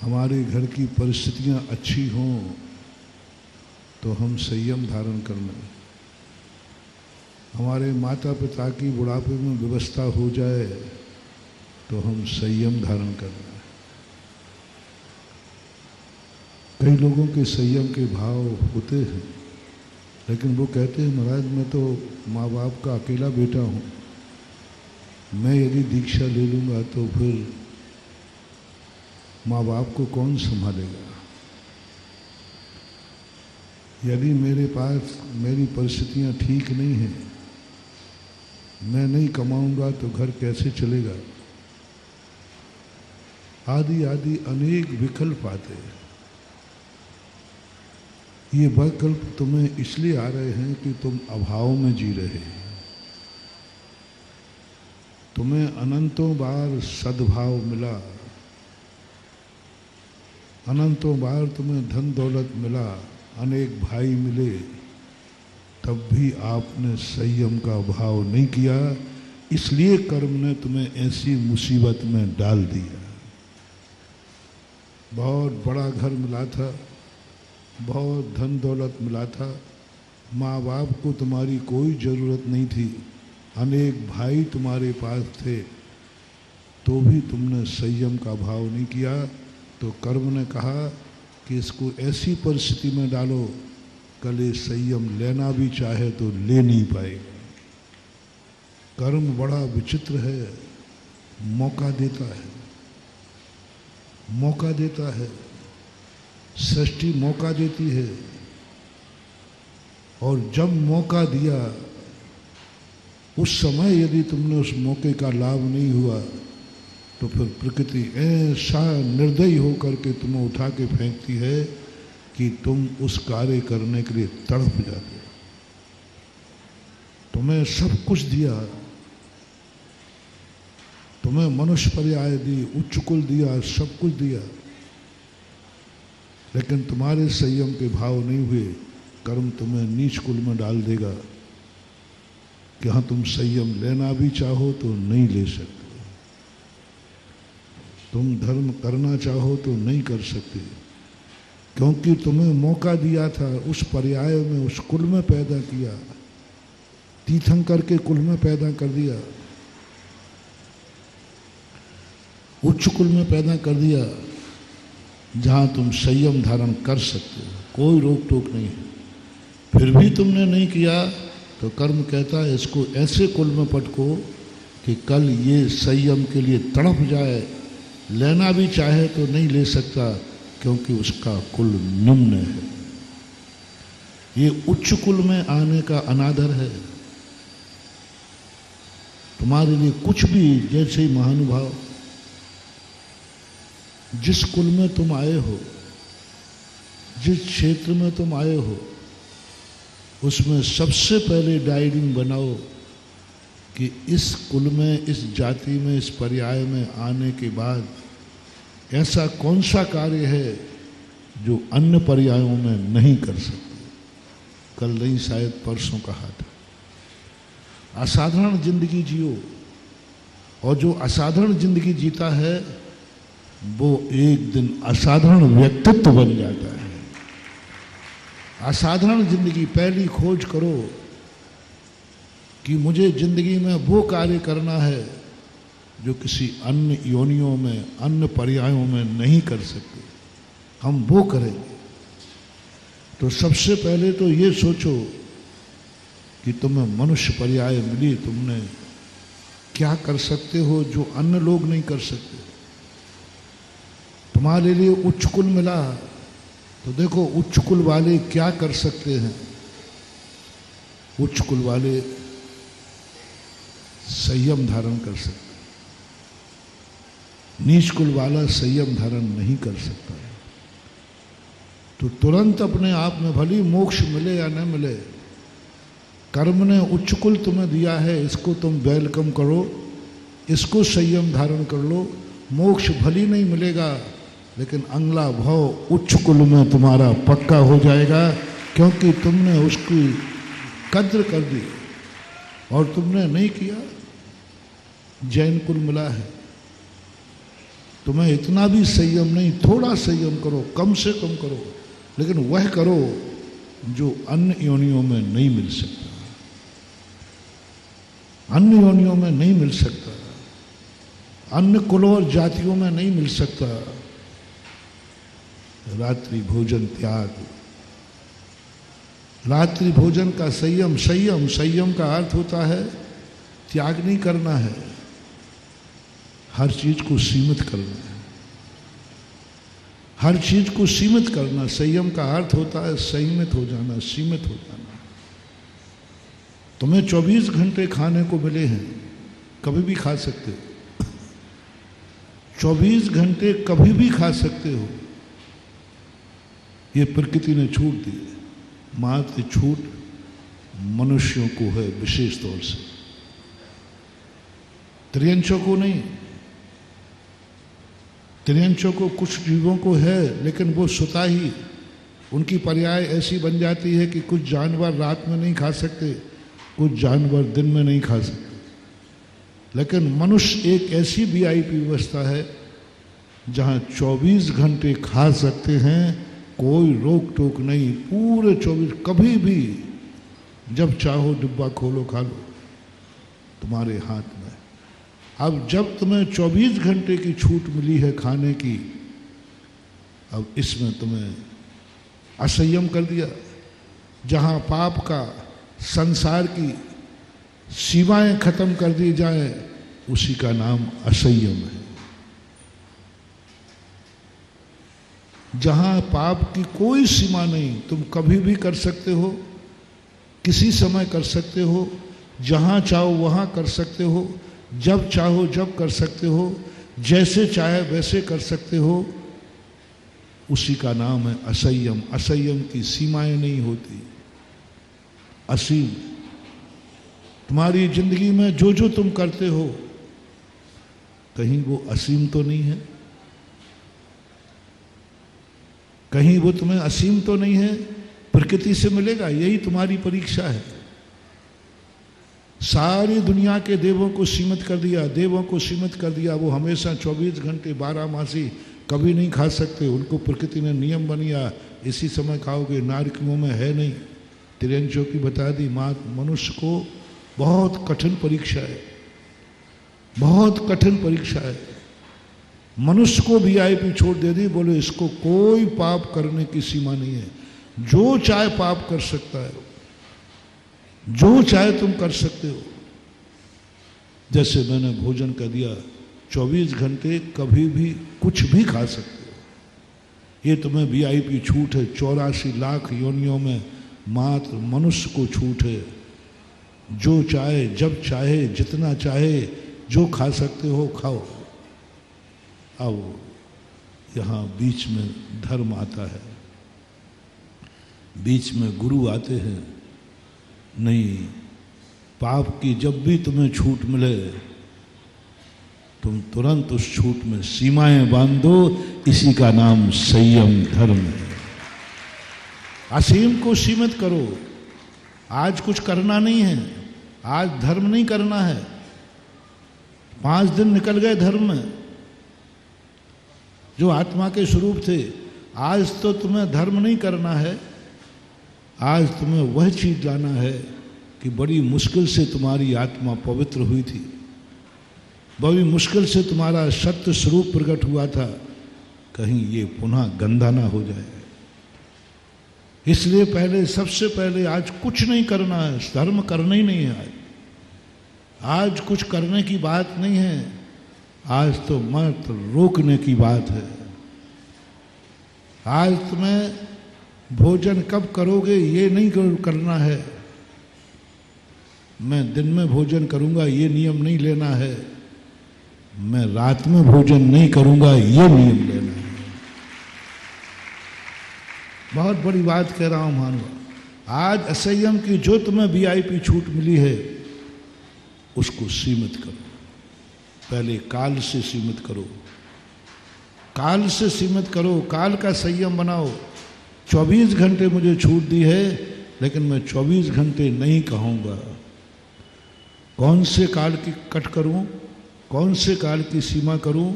हमारे घर की परिस्थितियां अच्छी हों तो हम संयम धारण कर लें, हमारे माता पिता की बुढ़ापे में व्यवस्था हो जाए तो हम संयम धारण कर लें। कई लोगों के संयम के भाव होते हैं, लेकिन वो कहते हैं महाराज मैं तो माँ बाप का अकेला बेटा हूँ, मैं यदि दीक्षा ले लूँगा तो फिर माँ बाप को कौन संभालेगा? यदि मेरे पास मेरी परिस्थितियाँ ठीक नहीं हैं, मैं नहीं कमाऊँगा तो घर कैसे चलेगा? आदि आदि अनेक विकल्प आते हैं। ये विकल्प तुम्हें इसलिए आ रहे हैं कि तुम अभाव में जी रहे हैं। तुम्हें अनंतों बार सद्भाव मिला, अनंतों बार तुम्हें धन दौलत मिला, अनेक भाई मिले, तब भी आपने संयम का भाव नहीं किया, इसलिए कर्म ने तुम्हें ऐसी मुसीबत में डाल दिया। बहुत बड़ा घर मिला था, बहुत धन दौलत मिला था, माँ बाप को तुम्हारी कोई ज़रूरत नहीं थी, अनेक भाई तुम्हारे पास थे, तो भी तुमने संयम का भाव नहीं किया। तो कर्म ने कहा कि इसको ऐसी परिस्थिति में डालो, कल ये संयम लेना भी चाहे तो ले नहीं पाएगा। कर्म बड़ा विचित्र है, मौका देता है, मौका देता है, सृष्टि मौका देती है, और जब मौका दिया उस समय यदि तुमने उस मौके का लाभ नहीं हुआ तो फिर प्रकृति ऐसा निर्दयी होकर के तुम्हें उठा के फेंकती है कि तुम उस कार्य करने के लिए तड़प जाते हो। तुम्हें सब कुछ दिया, तुम्हें मनुष्य पर्याय दी, उच्च कुल दिया, सब कुछ दिया, लेकिन तुम्हारे संयम के भाव नहीं हुए, कर्म तुम्हें नीच कुल में डाल देगा कि हाँ तुम संयम लेना भी चाहो तो नहीं ले सकते, तुम धर्म करना चाहो तो नहीं कर सकते, क्योंकि तुम्हें मौका दिया था, उस पर्याय में, उस कुल में पैदा किया, तीर्थंकर के कुल में पैदा कर दिया, उच्च कुल में पैदा कर दिया, जहाँ तुम संयम धारण कर सकते हो, कोई रोक टोक नहीं है। फिर भी तुमने नहीं किया तो कर्म कहता है इसको ऐसे कुल में पटको कि कल ये संयम के लिए तड़प जाए, लेना भी चाहे तो नहीं ले सकता, क्योंकि उसका कुल निम्न है। ये उच्च कुल में आने का अनादर है। तुम्हारे लिए कुछ भी, जैसे ही महानुभाव, जिस कुल में तुम आए हो, जिस क्षेत्र में तुम आए हो, उसमें सबसे पहले डायरिंग बनाओ कि इस कुल में, इस जाति में, इस पर्याय में आने के बाद ऐसा कौन सा कार्य है जो अन्य पर्यायों में नहीं कर सकते। कल नहीं, शायद परसों कहा था, असाधारण जिंदगी जियो, और जो असाधारण जिंदगी जीता है वो एक दिन असाधारण व्यक्तित्व बन जाता है। असाधारण जिंदगी पहली खोज करो, कि मुझे जिंदगी में वो कार्य करना है जो किसी अन्य योनियों में, अन्य पर्यायों में नहीं कर सकते, हम वो करेंगे। तो सबसे पहले तो ये सोचो कि तुम्हें मनुष्य पर्याय मिली, तुमने क्या कर सकते हो जो अन्य लोग नहीं कर सकते। तुम्हारे लिए उच्च कुल मिला, तो देखो उच्च कुल वाले क्या कर सकते हैं। उच्च कुल वाले संयम धारण कर सकते, नीच कुल वाला संयम धारण नहीं कर सकता। तो तुरंत अपने आप में भली मोक्ष मिले या न मिले, कर्म ने उच्च कुल तुम्हें दिया है, इसको तुम वेलकम करो, इसको संयम धारण कर लो। मोक्ष भली नहीं मिलेगा, लेकिन अगला भाव उच्च कुल में तुम्हारा पक्का हो जाएगा, क्योंकि तुमने उसकी कद्र कर दी और तुमने नहीं किया। जैन कुल मिला है, तुम्हें इतना भी संयम नहीं, थोड़ा संयम करो, कम से कम करो, लेकिन वह करो जो अन्य योनियों में नहीं मिल सकता, अन्य योनियों में नहीं मिल सकता, अन्य कुलों और जातियों में नहीं मिल सकता। रात्रि भोजन त्याग, रात्रि भोजन का संयम, संयम का अर्थ होता है त्याग नहीं करना है, हर चीज को सीमित करना है, हर चीज को सीमित करना। संयम का अर्थ होता है संयमित हो जाना, सीमित हो जाना। तुम्हें 24 घंटे खाने को मिले हैं, कभी भी खा सकते हो, 24 घंटे कभी भी खा सकते हो। ये प्रकृति ने छूट दी है, मात्र छूट मनुष्यों को है विशेष तौर से, त्रियंचों को नहीं। त्रियंचों को कुछ जीवों को है, लेकिन वो सुता ही, उनकी पर्याय ऐसी बन जाती है कि कुछ जानवर रात में नहीं खा सकते, कुछ जानवर दिन में नहीं खा सकते। लेकिन मनुष्य एक ऐसी वीआईपी व्यवस्था है जहाँ 24 घंटे खा सकते हैं, कोई रोक टोक नहीं, पूरे 24, कभी भी जब चाहो डिब्बा खोलो खा लो, तुम्हारे हाथ में। अब जब तुम्हें 24 घंटे की छूट मिली है खाने की, अब इसमें तुम्हें असंयम कर दिया। जहाँ पाप का, संसार की सीमाएं खत्म कर दी जाए, उसी का नाम असंयम है। जहाँ पाप की कोई सीमा नहीं, तुम कभी भी कर सकते हो, किसी समय कर सकते हो, जहाँ चाहो वहाँ कर सकते हो, जब चाहो जब कर सकते हो, जैसे चाहे वैसे कर सकते हो, उसी का नाम है असंयम। असंयम की सीमाएं नहीं होती, असीम। तुम्हारी जिंदगी में जो जो तुम करते हो, कहीं वो असीम तो नहीं है, कहीं वो तुम्हें असीम तो नहीं है, प्रकृति से मिलेगा। यही तुम्हारी परीक्षा है। सारी दुनिया के देवों को सीमित कर दिया, देवों को सीमित कर दिया, वो हमेशा 24 घंटे 12 मासी कभी नहीं खा सकते, उनको प्रकृति ने नियम बनाया, इसी समय खाओगे, नारकियों में है नहीं। त्रियंचों की बता दी मात। मनुष्य को बहुत कठिन परीक्षा है, बहुत कठिन परीक्षा है। मनुष्य को वीआईपी छोड़ दे दी, बोले इसको कोई पाप करने की सीमा नहीं है, जो चाहे पाप कर सकता है, जो चाहे तुम कर सकते हो। जैसे मैंने भोजन कर दिया, 24 घंटे कभी भी कुछ भी खा सकते हो। ये तुम्हें वीआईपी छूट है। 84 लाख योनियों में मात्र मनुष्य को छूट है। जो चाहे, जब चाहे, जितना चाहे, जो खा सकते हो खाओ। अब यहाँ बीच में धर्म आता है, बीच में गुरु आते हैं। नहीं, पाप की जब भी तुम्हें छूट मिले, तुम तुरंत उस छूट में सीमाएं बांध दो। इसी का नाम संयम धर्म है। असीम को सीमित करो। आज कुछ करना नहीं है, आज धर्म नहीं करना है। 5 दिन निकल गए धर्म में, जो आत्मा के स्वरूप थे। आज तो तुम्हें धर्म नहीं करना है, आज तुम्हें वह चीज लाना है कि बड़ी मुश्किल से तुम्हारी आत्मा पवित्र हुई थी, बड़ी मुश्किल से तुम्हारा सत्य स्वरूप प्रकट हुआ था, कहीं ये पुनः गंदा ना हो जाए। इसलिए पहले, सबसे पहले आज कुछ नहीं करना है, धर्म करना ही नहीं है। आज कुछ करने की बात नहीं है, आज तो मत रोकने की बात है। आज तुम्हें भोजन कब करोगे ये नहीं करना है। मैं दिन में भोजन करूंगा ये नियम नहीं लेना है, मैं रात में भोजन नहीं करूंगा ये नियम लेना है। बहुत बड़ी बात कह रहा हूं मानव। आज असंयम की जो तुम्हें वीआईपी छूट मिली है उसको सीमित करो। पहले काल से सीमित करो, काल से सीमित करो, काल का संयम बनाओ। 24 घंटे मुझे छूट दी है, लेकिन मैं 24 घंटे नहीं कहूँगा। कौन से काल की कट करूँ, कौन से काल की सीमा करूँ?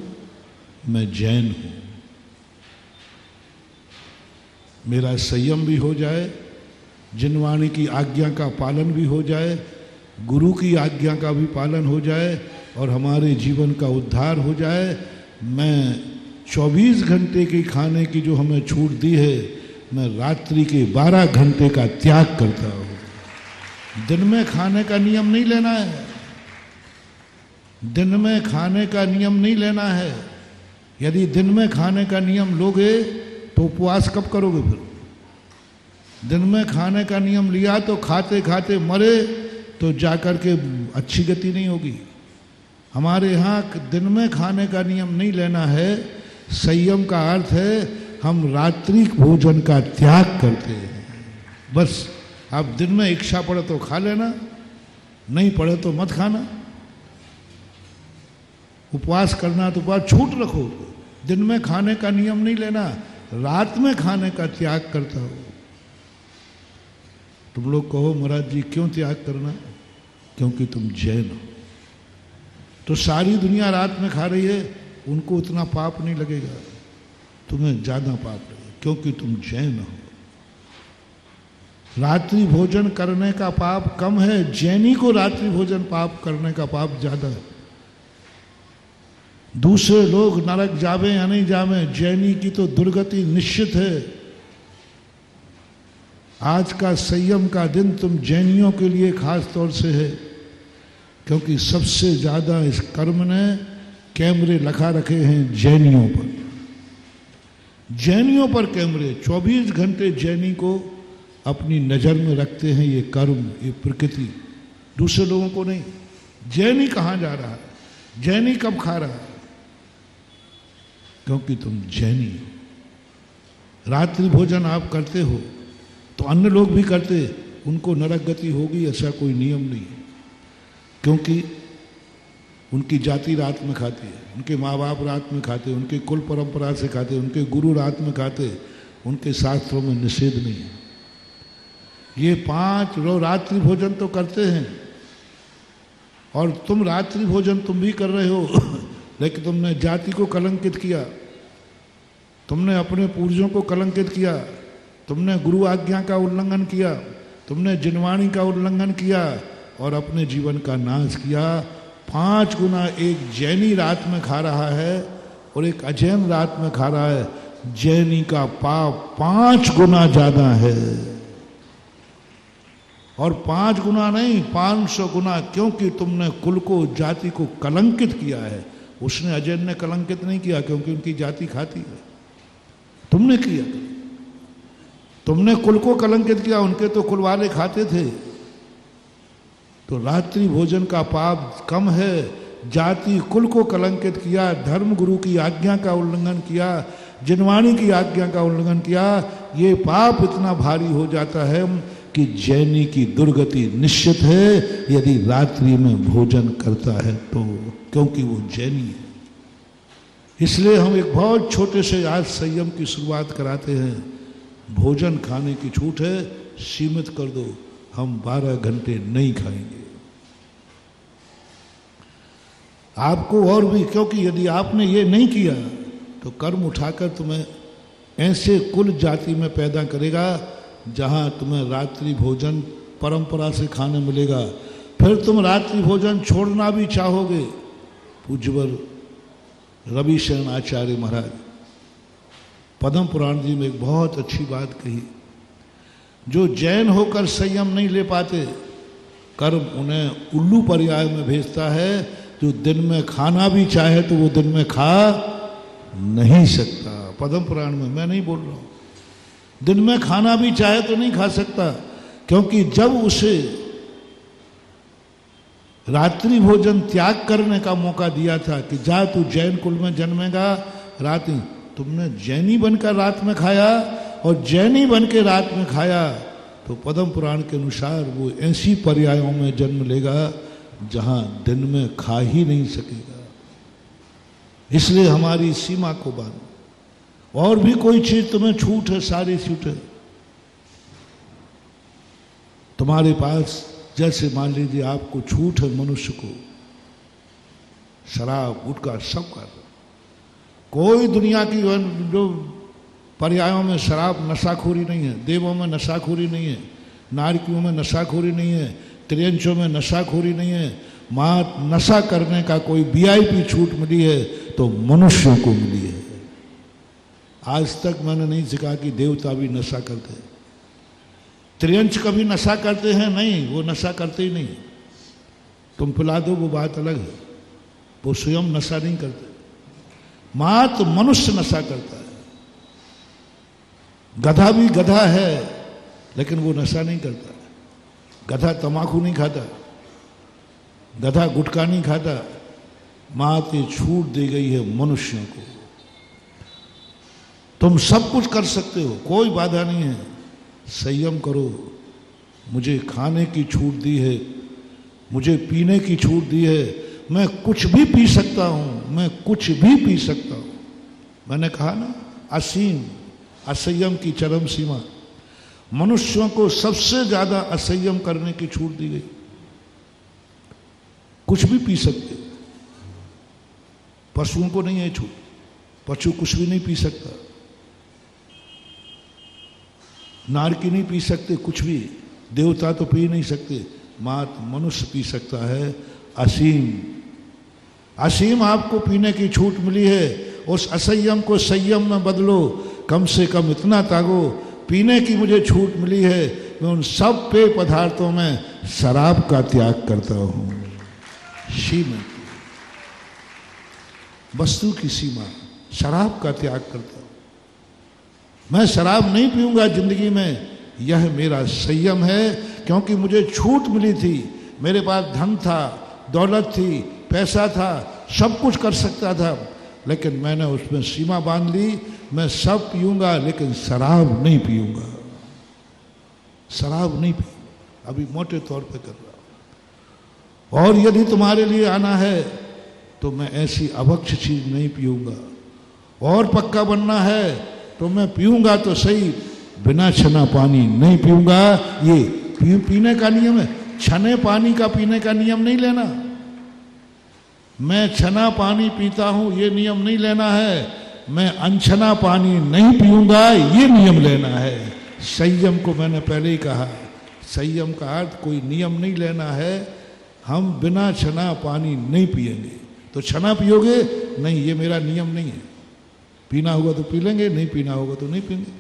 मैं जैन हूँ। मेरा संयम भी हो जाए, जिनवाणी की आज्ञा का पालन भी हो जाए, गुरु की आज्ञा का भी पालन हो जाए और हमारे जीवन का उद्धार हो जाए। मैं 24 घंटे की खाने की जो हमें छूट दी है, मैं रात्रि के 12 घंटे का त्याग करता हूँ। दिन में खाने का नियम नहीं लेना है, दिन में खाने का नियम नहीं लेना है। यदि दिन में खाने का नियम लोगे तो उपवास कब करोगे? फिर दिन में खाने का नियम लिया तो खाते खाते मरे तो जाकर के अच्छी गति नहीं होगी। हमारे यहाँ दिन में खाने का नियम नहीं लेना है। संयम का अर्थ है हम रात्रि भोजन का त्याग करते हैं। बस आप दिन में इच्छा पड़े तो खा लेना, नहीं पड़े तो मत खाना। उपवास करना तो उपवास छूट रखो। दिन में खाने का नियम नहीं लेना, रात में खाने का त्याग करता हो। तुम लोग कहो महाराज जी क्यों त्याग करना? क्योंकि तुम जैन हो। तो सारी दुनिया रात में खा रही है, उनको उतना पाप नहीं लगेगा, तुम्हें ज्यादा पाप लगेगा, क्योंकि तुम जैन हो। रात्रि भोजन करने का पाप कम है, जैनी को रात्रि भोजन पाप करने का पाप ज्यादा है। दूसरे लोग नरक जावे या नहीं जावे, जैनी की तो दुर्गति निश्चित है। आज का संयम का दिन तुम जैनियों के लिए खास तौर से है, क्योंकि सबसे ज्यादा इस कर्म ने कैमरे लगा रखे हैं जैनियों पर। जैनियों पर कैमरे 24 घंटे जैनी को अपनी नजर में रखते हैं। ये कर्म, ये प्रकृति, दूसरे लोगों को नहीं। जैनी कहाँ जा रहा है, जैनी कब खा रहा है? क्योंकि तुम जैनी हो। रात्रि भोजन आप करते हो तो अन्य लोग भी करते, उनको नरक गति होगी ऐसा कोई नियम नहीं है। क्योंकि उनकी जाति रात में खाती है, उनके माँ बाप रात में खाते, उनके कुल परंपरा से खाते, उनके गुरु रात में खाते, उनके शास्त्रों में निषेध नहीं है। ये 5 लोग रात्रि भोजन तो करते हैं, और तुम रात्रि भोजन तुम भी कर रहे हो, लेकिन तुमने जाति को कलंकित किया, तुमने अपने पूर्वजों को कलंकित किया, तुमने गुरु आज्ञा का उल्लंघन किया, तुमने जिनवाणी का उल्लंघन किया और अपने जीवन का नाश किया। 5 गुना एक जैनी रात में खा रहा है और एक अजैन रात में खा रहा है। जैनी का पाप 5 गुना ज्यादा है, और 5 गुना नहीं 500 गुना, क्योंकि तुमने कुल को, जाति को कलंकित किया है। उसने, अजैन ने कलंकित नहीं किया, क्योंकि उनकी जाति खाती है। तुमने किया, तुमने कुल को कलंकित किया, उनके तो कुल वाले खाते थे। तो रात्रि भोजन का पाप कम है। जाति कुल को कलंकित किया, धर्म गुरु की आज्ञा का उल्लंघन किया, जिनवाणी की आज्ञा का उल्लंघन किया, ये पाप इतना भारी हो जाता है कि जैनी की दुर्गति निश्चित है यदि रात्रि में भोजन करता है तो, क्योंकि वो जैनी है। इसलिए हम एक बहुत छोटे से आज संयम की शुरुआत कराते हैं। भोजन खाने की छूट है, सीमित कर दो, हम 12 घंटे नहीं खाएंगे। आपको और भी, क्योंकि यदि आपने ये नहीं किया तो कर्म उठाकर तुम्हें ऐसे कुल जाति में पैदा करेगा जहां तुम्हें रात्रि भोजन परंपरा से खाने मिलेगा, फिर तुम रात्रि भोजन छोड़ना भी चाहोगे। पूज्यवर रवि शरण आचार्य महाराज पद्म पुराण जी में एक बहुत अच्छी बात कही, जो जैन होकर संयम नहीं ले पाते, कर्म उन्हें उल्लू पर्याय में भेजता है। जो दिन में खाना भी चाहे तो वो दिन में खा नहीं सकता। पद्म पुराण में, मैं नहीं बोल रहा हूं, दिन में खाना भी चाहे तो नहीं खा सकता, क्योंकि जब उसे रात्रि भोजन त्याग करने का मौका दिया था कि जा तू जैन कुल में जन्मेगा, रात तुमने जैनी बनकर रात में खाया और जैनी बन के रात में खाया, तो पद्म पुराण के अनुसार वो ऐसी पर्यायों में जन्म लेगा जहां दिन में खा ही नहीं सकेगा। इसलिए हमारी सीमा को बांधो। और भी कोई चीज तुम्हें छूट है, सारी छूट है तुम्हारे पास। जैसे मान लीजिए आपको छूट है मनुष्य को शराब गुटखा सब का, कोई दुनिया की जो पर्यायों में शराब नशाखोरी नहीं है, देवों में नशाखोरी नहीं है, नारकियों में नशाखोरी नहीं है, त्रियंचों में नशाखोरी नहीं है। मां नशा करने का कोई वीआईपी छूट मिली है तो मनुष्यों को मिली है। आज तक मैंने नहीं सीखा कि देवता भी नशा करते हैं, त्रियंच कभी नशा करते हैं नहीं, वो नशा करते ही नहीं। तुम पिला दो वो बात अलग है, वो स्वयं नशा नहीं करते। मां तो मनुष्य नशा करता है। गधा भी गधा है लेकिन वो नशा नहीं करता। गधा तमाकू नहीं खाता, गधा गुटखा नहीं खाता। मां की छूट दी गई है मनुष्यों को। तुम सब कुछ कर सकते हो, कोई बाधा नहीं है, संयम करो। मुझे खाने की छूट दी है, मुझे पीने की छूट दी है, मैं कुछ भी पी सकता हूं, मैं कुछ भी पी सकता हूं। मैंने कहा ना, असीम असंयम की चरम सीमा। मनुष्यों को सबसे ज्यादा असंयम करने की छूट दी गई। कुछ भी पी सकते, पशुओं को नहीं है छूट, पशु कुछ भी नहीं पी सकता, नारकी नहीं पी सकते कुछ भी, देवता तो पी नहीं सकते, मात्र मनुष्य पी सकता है। असीम असीम आपको पीने की छूट मिली है। उस असंयम को संयम में बदलो, कम से कम इतना तागो, पीने की मुझे छूट मिली है, मैं उन सब पेय पदार्थों में शराब का त्याग करता हूं। सीमा, वस्तु की सीमा, शराब का त्याग करता हूं। मैं शराब नहीं पीऊंगा जिंदगी में, यह मेरा संयम है, क्योंकि मुझे छूट मिली थी। मेरे पास धन था, दौलत थी, पैसा था, सब कुछ कर सकता था, लेकिन मैंने उसमें सीमा बांध ली। मैं सब पीऊंगा लेकिन शराब नहीं पीऊंगा, शराब नहीं पीऊंगा। अभी मोटे तौर पे कर रहा हूं। और यदि तुम्हारे लिए आना है तो मैं ऐसी अभक्ष चीज नहीं पीऊंगा। और पक्का बनना है तो मैं पीऊंगा तो सही, बिना छना पानी नहीं पीऊंगा। ये पीने का नियम है, छने पानी का पीने का नियम नहीं लेना। मैं छना पानी पीता हूं ये नियम नहीं लेना है, मैं अनछना पानी नहीं पीऊंगा ये नियम लेना है। संयम को मैंने पहले ही कहा, संयम का अर्थ कोई नियम नहीं लेना है। हम बिना छना पानी नहीं पिएंगे। तो छना पियोगे? नहीं, ये मेरा नियम नहीं है। पीना होगा तो पी लेंगे, नहीं पीना होगा तो नहीं पीएंगे।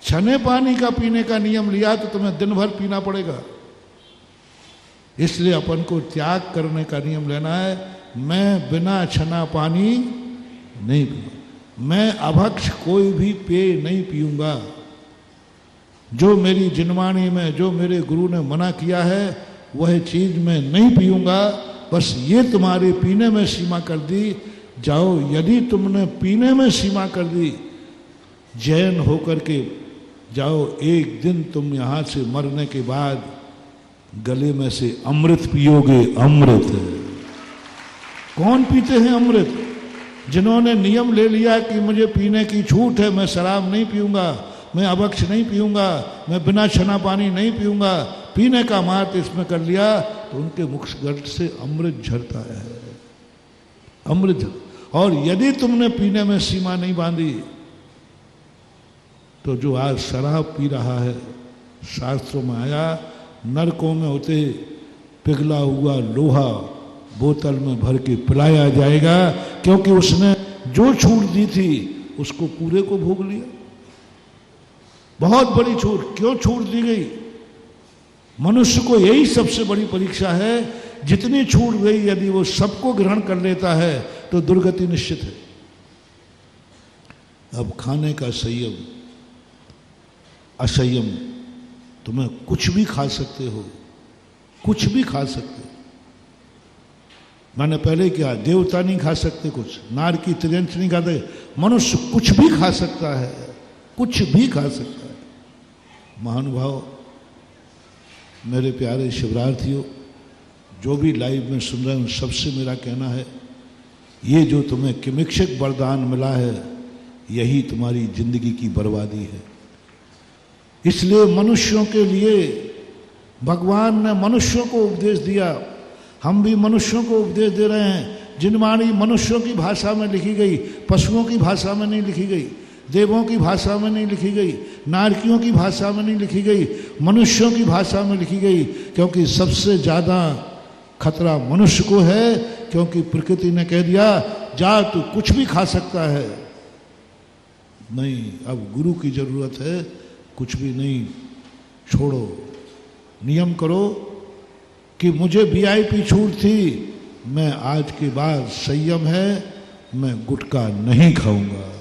छने पानी का पीने का नियम लिया तो तुम्हें दिन भर पीना पड़ेगा। इसलिए अपन को त्याग करने का नियम लेना है। मैं बिना छना पानी नहीं पीऊंगा, मैं अभक्ष कोई भी पेय नहीं पीऊंगा। जो मेरी जिनवाणी में, जो मेरे गुरु ने मना किया है वह चीज मैं नहीं पीऊंगा। बस ये तुम्हारे पीने में सीमा कर दी, जाओ। यदि तुमने पीने में सीमा कर दी, जैन होकर के जाओ, एक दिन तुम यहां से मरने के बाद गले में से अमृत पियोगे। अमृत कौन पीते हैं अमृत? जिन्होंने नियम ले लिया कि मुझे पीने की छूट है, मैं शराब नहीं पीऊंगा, मैं अभक्ष नहीं पीऊंगा, मैं बिना छना पानी नहीं पीऊंगा, पीने का मार्ग इसमें कर लिया, तो उनके मुख गट से अमृत झरता है, अमृत। और यदि तुमने पीने में सीमा नहीं बांधी तो जो आज शराब पी रहा है, शास्त्रों में आया, नरकों में होते पिघला हुआ लोहा बोतल में भर के पिलाया जाएगा, क्योंकि उसने जो छूट दी थी उसको पूरे को भोग लिया। बहुत बड़ी छूट। क्यों छूट दी गई? मनुष्य को यही सबसे बड़ी परीक्षा है। जितनी छूट गई यदि वो सबको ग्रहण कर लेता है तो दुर्गति निश्चित है। अब खाने का संयम, असंयम, तुम्हें कुछ भी खा सकते हो, कुछ भी खा सकते हो। मैंने पहले क्या, देवता नहीं खा सकते कुछ, नार की त्रियंच नहीं खाते, मनुष्य कुछ भी खा सकता है, कुछ भी खा सकता है। महानुभाव, मेरे प्यारे शिवरार्थियों, जो भी लाइव में सुन रहे हैं, सबसे मेरा कहना है, ये जो तुम्हें किमिक्षक वरदान मिला है, यही तुम्हारी जिंदगी की बर्बादी है। इसलिए मनुष्यों के लिए भगवान ने मनुष्यों को उपदेश दिया। हम भी मनुष्यों को उपदेश दे रहे हैं। जिन वाणी मनुष्यों की भाषा में लिखी गई, पशुओं की भाषा में नहीं लिखी गई, देवों की भाषा में नहीं लिखी गई, नारकियों की भाषा में नहीं लिखी गई, मनुष्यों की भाषा में लिखी गई। क्योंकि सबसे ज्यादा खतरा मनुष्य को है, क्योंकि प्रकृति ने कह दिया जा तू कुछ भी खा सकता है। नहीं, अब गुरु की जरूरत है। कुछ भी नहीं, छोड़ो, नियम करो कि मुझे वीआईपी छूट थी, मैं आज के बाद संयम है, मैं गुटखा नहीं खाऊंगा,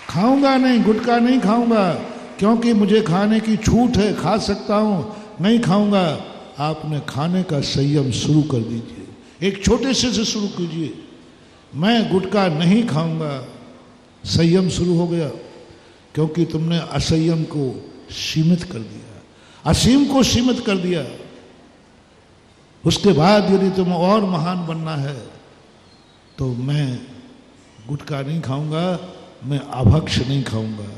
खाऊंगा नहीं, गुटखा नहीं खाऊंगा, क्योंकि मुझे खाने की छूट है, खा सकता हूं, नहीं खाऊंगा। आपने खाने का संयम शुरू कर दीजिए, एक छोटे से शुरू कीजिए। मैं गुटखा नहीं खाऊंगा, संयम शुरू हो गया। क्योंकि तुमने असंयम को सीमित कर दिया, असीम को सीमित कर दिया। उसके बाद यदि तुम और महान बनना है तो मैं गुटखा नहीं खाऊंगा, मैं अभक्ष नहीं खाऊंगा।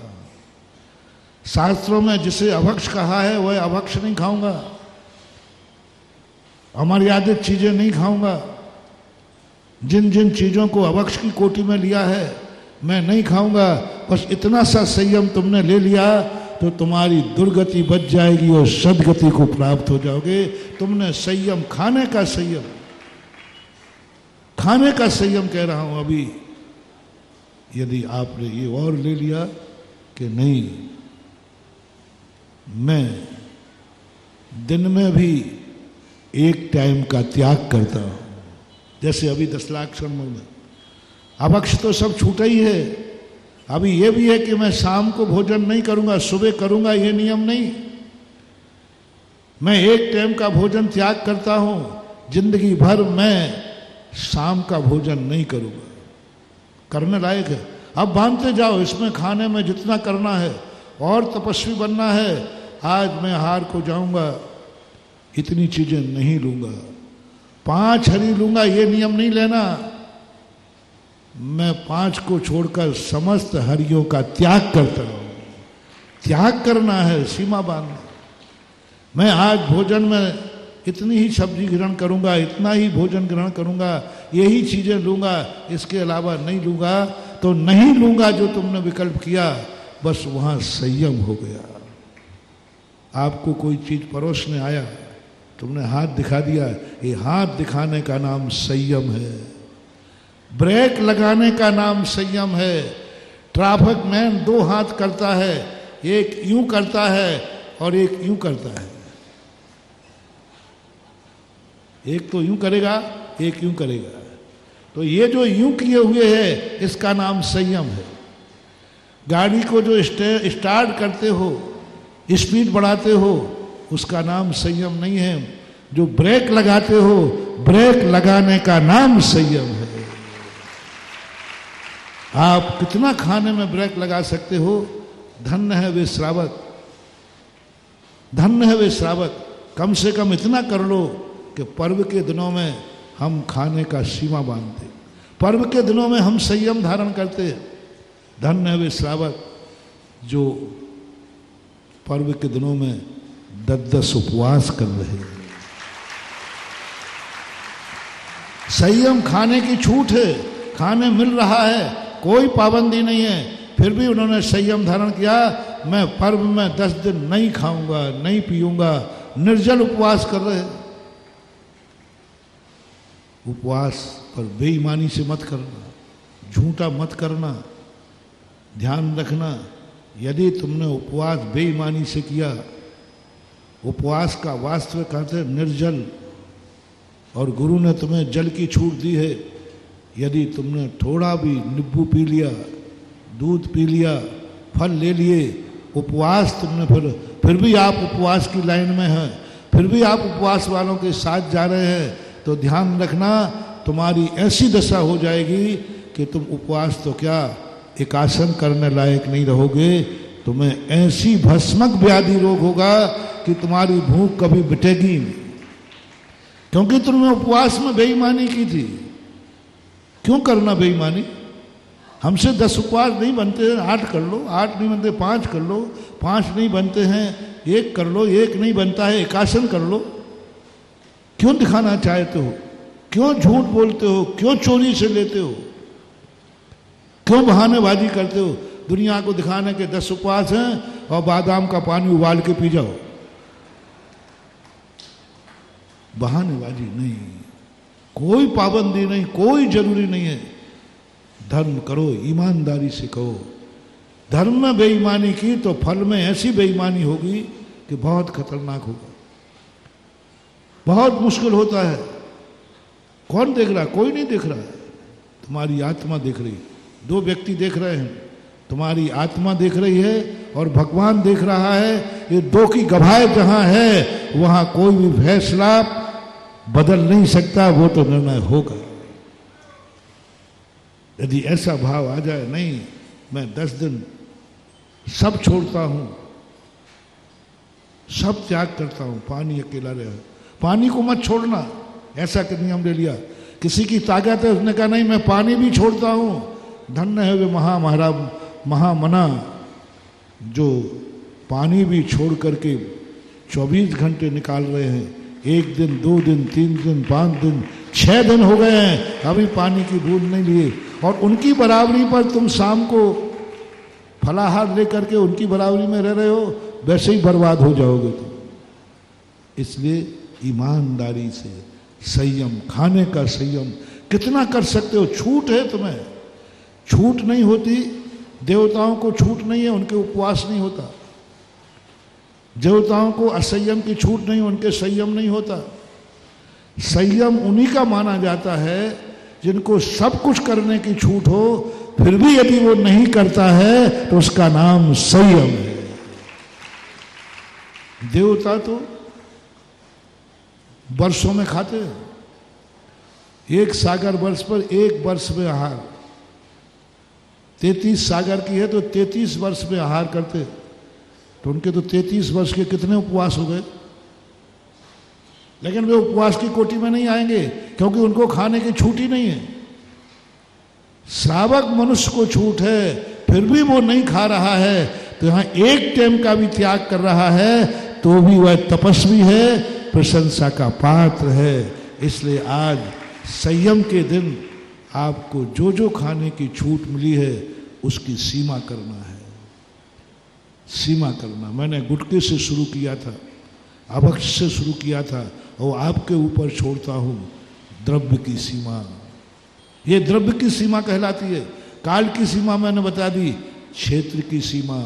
शास्त्रों में जिसे अभक्ष कहा है वह अभक्ष नहीं खाऊंगा, अमर्यादित चीजें नहीं खाऊंगा। जिन जिन चीजों को अभक्ष की कोटि में लिया है मैं नहीं खाऊंगा। बस इतना सा संयम तुमने ले लिया तो तुम्हारी दुर्गति बच जाएगी और सदगति को प्राप्त हो जाओगे। तुमने संयम, खाने का संयम, खाने का संयम कह रहा हूं अभी। यदि आपने ये और ले लिया कि नहीं, मैं दिन में भी एक टाइम का त्याग करता हूं, जैसे अभी 10 लाख श्रमों में अभक्ष तो सब छूटा ही है। अभी ये भी है कि मैं शाम को भोजन नहीं करूंगा, सुबह करूंगा, ये नियम नहीं। मैं एक टाइम का भोजन त्याग करता हूं, जिंदगी भर मैं शाम का भोजन नहीं करूंगा। करने लायक है। अब बांधते जाओ, इसमें खाने में जितना करना है और तपस्वी बनना है। आज मैं आहार को जाऊंगा, इतनी चीजें नहीं लूंगा, 5 हरी लूंगा, ये नियम नहीं लेना। मैं 5 को छोड़कर समस्त हरियों का त्याग करता हूं। त्याग करना है, सीमा बांधना। मैं आज भोजन में इतनी ही सब्जी ग्रहण करूंगा, इतना ही भोजन ग्रहण करूंगा, यही चीजें लूंगा, इसके अलावा नहीं लूंगा। तो नहीं लूंगा जो तुमने विकल्प किया, बस वहां संयम हो गया। आपको कोई चीज परोसने आया, तुमने हाथ दिखा दिया, ये हाथ दिखाने का नाम संयम है। ब्रेक लगाने का नाम संयम है। ट्रैफिक मैन 2 हाथ करता है, एक यूं करता है और एक यूं करता है। एक तो यूं करेगा, एक यूं करेगा। तो ये जो यूं किए हुए है, इसका नाम संयम है। गाड़ी को जो स्टार्ट करते हो, स्पीड बढ़ाते हो, उसका नाम संयम नहीं है। जो ब्रेक लगाते हो, ब्रेक लगाने का नाम संयम है। आप कितना खाने में ब्रेक लगा सकते हो? धन्य है वे श्रावक, धन्य है वे श्रावक। कम से कम इतना कर लो कि पर्व के दिनों में हम खाने का सीमा बांधते, पर्व के दिनों में हम संयम धारण करते। धन्य है वे श्रावक जो पर्व के दिनों में 10-10 उपवास कर रहे हैं। संयम, खाने की छूट है, खाने मिल रहा है, कोई पाबंदी नहीं है, फिर भी उन्होंने संयम धारण किया। मैं पर्व में 10 दिन नहीं खाऊंगा, नहीं पीऊंगा, निर्जल उपवास कर रहे हैं। उपवास पर बेईमानी से मत करना, झूठा मत करना। ध्यान रखना, यदि तुमने उपवास बेईमानी से किया, उपवास का वास्तविक अर्थ है निर्जल, और गुरु ने तुम्हें जल की छूट दी है। यदि तुमने थोड़ा भी नींबू पी लिया, दूध पी लिया, फल ले लिए, उपवास तुमने फिर भी आप उपवास की लाइन में हैं, फिर भी आप उपवास वालों के साथ जा रहे हैं, तो ध्यान रखना तुम्हारी ऐसी दशा हो जाएगी कि तुम उपवास तो क्या एक आसन करने लायक नहीं रहोगे। तुम्हें ऐसी भस्मक व्याधि रोग होगा कि तुम्हारी भूख कभी मिटेगी नहीं, क्योंकि तुमने उपवास में बेईमानी की थी। क्यों करना बेईमानी? हमसे 10 उपवास नहीं बनते हैं, 8 कर लो, 8 नहीं बनते 5 कर लो, 5 नहीं बनते हैं 1 कर लो, 1 नहीं बनता है एकासन कर लो। क्यों दिखाना चाहते हो? क्यों झूठ बोलते हो? क्यों चोरी से लेते हो? क्यों बहानेबाजी करते हो? दुनिया को दिखाने के 10 उपवास हैं और बादाम का पानी उबाल के पी जाओ। बहानेबाजी नहीं, कोई पाबंदी नहीं, कोई जरूरी नहीं है। धर्म करो, ईमानदारी से करो। धर्म में बेईमानी की तो फल में ऐसी बेईमानी होगी कि बहुत खतरनाक होगा, बहुत मुश्किल होता है। कौन देख रहा? कोई नहीं देख रहा है, तुम्हारी आत्मा देख रही। 2 व्यक्ति देख रहे हैं, तुम्हारी आत्मा देख रही है और भगवान देख रहा है। ये 2 की गवाही जहां है वहां कोई भी फैसला बदल नहीं सकता, वो तो निर्णय होगा। यदि ऐसा भाव आ जाए, नहीं मैं 10 दिन सब छोड़ता हूं, सब त्याग करता हूं, पानी अकेला रहे, पानी को मत छोड़ना, ऐसा कि नियम ले लिया। किसी की ताकत है, उसने कहा नहीं मैं पानी भी छोड़ता हूं। धन्य है वे महामना जो पानी भी छोड़ करके 24 घंटे निकाल रहे हैं। 1 दिन, 2 दिन, 3 दिन, 5 दिन, 6 दिन हो गए हैं, अभी पानी की बूंद नहीं लिए। और उनकी बराबरी पर तुम शाम को फलाहार लेकर के उनकी बराबरी में रह रहे हो, वैसे ही बर्बाद हो जाओगे तुम। इसलिए ईमानदारी से संयम, खाने का संयम कितना कर सकते हो। छूट है तुम्हें, छूट नहीं होती। देवताओं को छूट नहीं है, उनके उपवास नहीं होता। देवताओं को असंयम की छूट नहीं, उनके संयम नहीं होता। संयम उन्हीं का माना जाता है जिनको सब कुछ करने की छूट हो, फिर भी यदि वो नहीं करता है तो उसका नाम संयम है। देवता तो वर्षों में खाते हैं, 1 सागर वर्ष पर 1 वर्ष में आहार। 33 सागर की है तो 33 वर्ष में आहार करते, तो उनके तो 33 वर्ष के कितने उपवास हो गए। लेकिन वे उपवास की कोटि में नहीं आएंगे, क्योंकि उनको खाने की छूट ही नहीं है। श्रावक मनुष्य को छूट है, फिर भी वो नहीं खा रहा है, तो यहां 1 टाइम का भी त्याग कर रहा है, तो भी वह तपस्वी है, प्रशंसा का पात्र है। इसलिए आज संयम के दिन आपको जो जो खाने की छूट मिली है उसकी सीमा करना है, सीमा करना। मैंने गुटके से शुरू किया था, अभक्ष से शुरू किया था, और आपके ऊपर छोड़ता हूं द्रव्य की सीमा। ये द्रव्य की सीमा कहलाती है। काल की सीमा मैंने बता दी, क्षेत्र की सीमा।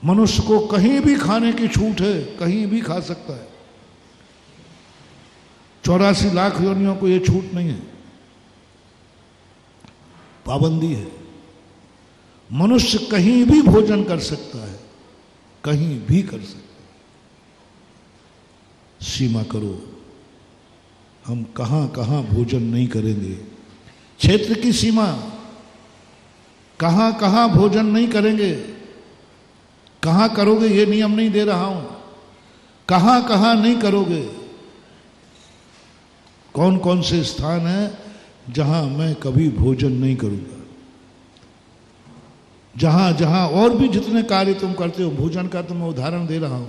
मनुष्य को कहीं भी खाने की छूट है, कहीं भी खा सकता है। 84 लाख योनियों को ये छूट नहीं है, पाबंदी है। मनुष्य कहीं भी भोजन कर सकता है, कहीं भी कर सकता है। सीमा करो, हम कहां कहां भोजन नहीं करेंगे। क्षेत्र की सीमा, कहां कहां भोजन नहीं करेंगे, कहां करोगे ये नियम नहीं दे रहा हूं, कहां कहां नहीं करोगे। कौन कौन से स्थान है जहां मैं कभी भोजन नहीं करूंगा। जहां जहां और भी जितने कार्य तुम करते हो, भोजन का तो मैं उदाहरण दे रहा हूं।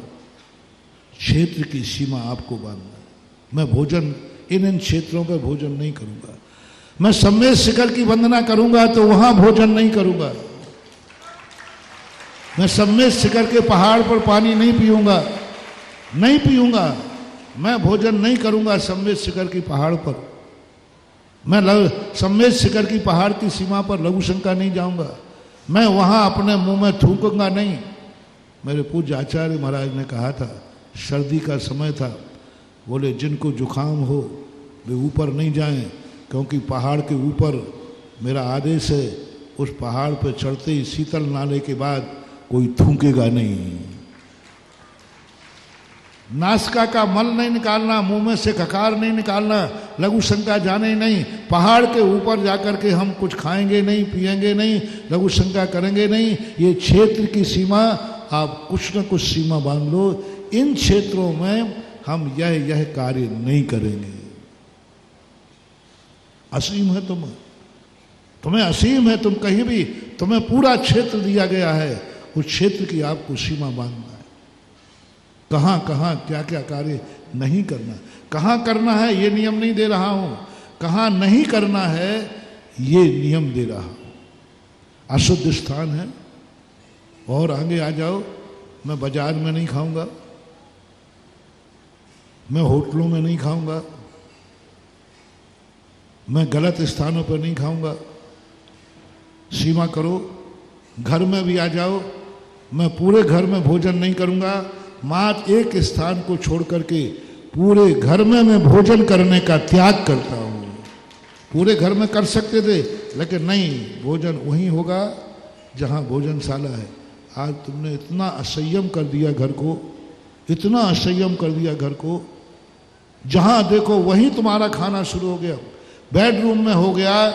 क्षेत्र की सीमा आपको बांधना। मैं भोजन इन क्षेत्रों पर भोजन नहीं करूंगा। मैं सम्मेद शिखर की वंदना करूंगा तो वहां भोजन नहीं करूंगा। मैं सम्मेद शिखर के पहाड़ पर पानी नहीं पीऊंगा, नहीं पीऊंगा। मैं भोजन नहीं करूंगा सम्मेद शिखर की पहाड़ पर। मैं सम्मेद शिखर की पहाड़ की सीमा पर लघु शंका नहीं जाऊंगा। मैं वहां अपने मुंह में थूकूंगा नहीं। मेरे पूज्य आचार्य महाराज ने कहा था, सर्दी का समय था, बोले जिनको जुकाम हो वे ऊपर नहीं जाएं, क्योंकि पहाड़ के ऊपर मेरा आदेश है, उस पहाड़ पर चढ़ते ही शीतल नाले के बाद कोई थूकेगा नहीं। नासिका का मल नहीं निकालना, मुंह में से ककार नहीं निकालना, लघु शंका जाने ही नहीं। पहाड़ के ऊपर जाकर के हम कुछ खाएंगे नहीं, पिएंगे नहीं, लघु शंका करेंगे नहीं। ये क्षेत्र की सीमा आप कुछ न कुछ सीमा बांध लो। इन क्षेत्रों में हम यह कार्य नहीं करेंगे। असीम है तुम्हें असीम है, तुम कहीं भी, तुम्हें पूरा क्षेत्र दिया गया है, उस क्षेत्र की आपको सीमा बांधना है। कहाँ कहाँ क्या क्या कार्य नहीं करना, कहाँ करना है ये नियम नहीं दे रहा हूं, कहाँ नहीं करना है ये नियम दे रहा हूं। अशुद्ध स्थान है और आगे आ जाओ। मैं बाजार में नहीं खाऊंगा, मैं होटलों में नहीं खाऊंगा, मैं गलत स्थानों पर नहीं खाऊंगा। सीमा करो। घर में भी आ जाओ, मैं पूरे घर में भोजन नहीं करूंगा, मात्र एक स्थान को छोड़ करके पूरे घर में मैं भोजन करने का त्याग करता हूं। पूरे घर में कर सकते थे, लेकिन नहीं, भोजन वहीं होगा जहां भोजनशाला है। आज तुमने इतना असंयम कर दिया घर को, इतना असंयम कर दिया घर को, जहां देखो वहीं तुम्हारा खाना शुरू हो गया। बेडरूम में हो गया,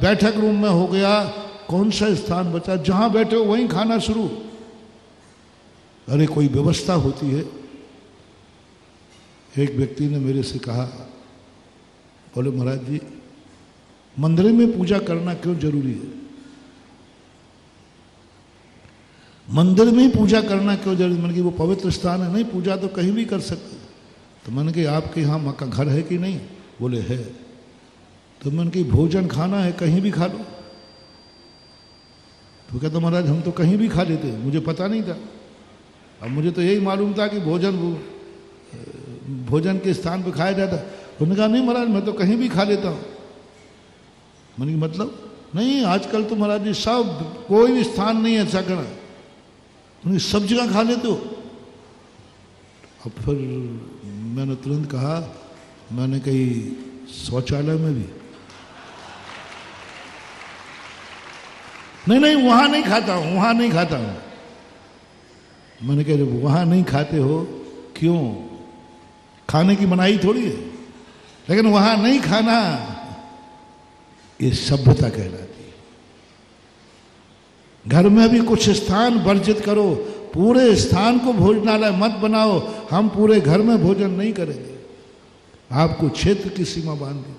बैठक रूम में हो गया, कौन सा स्थान बचा जहां बैठे हो वहीं खाना शुरू। अरे कोई व्यवस्था होती है। एक व्यक्ति ने मेरे से कहा, बोले महाराज जी मंदिर में पूजा करना क्यों जरूरी है? मंदिर में पूजा करना क्यों जरूरी? मैंने कि वो पवित्र स्थान है। नहीं, पूजा तो कहीं भी कर सकते। तो मैंने कि आपके यहाँ मक्का घर है कि नहीं? बोले है। तो मैंने कि भोजन खाना है कहीं भी खा लो। तो कहता महाराज हम तो कहीं भी खा लेते, मुझे पता नहीं था। अब मुझे तो यही मालूम था कि भोजन के स्थान पर खाया जाता। उन्होंने कहा नहीं महाराज मैं तो कहीं भी खा लेता हूँ। मैंने कहा मतलब? नहीं, आजकल तो महाराज जी सब, कोई भी स्थान नहीं है ऐसा करना, सब जगह खा लेते हो। अब फिर मैंने तुरंत कहा, मैंने कही शौचालय में भी? नहीं वहां नहीं खाता हूं, वहां नहीं खाता हूं। मैंने कहा वहां नहीं खाते हो, क्यों? खाने की मनाही थोड़ी है, लेकिन वहां नहीं खाना ये सभ्यता कहलाती है। घर में भी कुछ स्थान वर्जित करो, पूरे स्थान को भोजनालय मत बनाओ। हम पूरे घर में भोजन नहीं करेंगे, आपको क्षेत्र की सीमा बांध दी।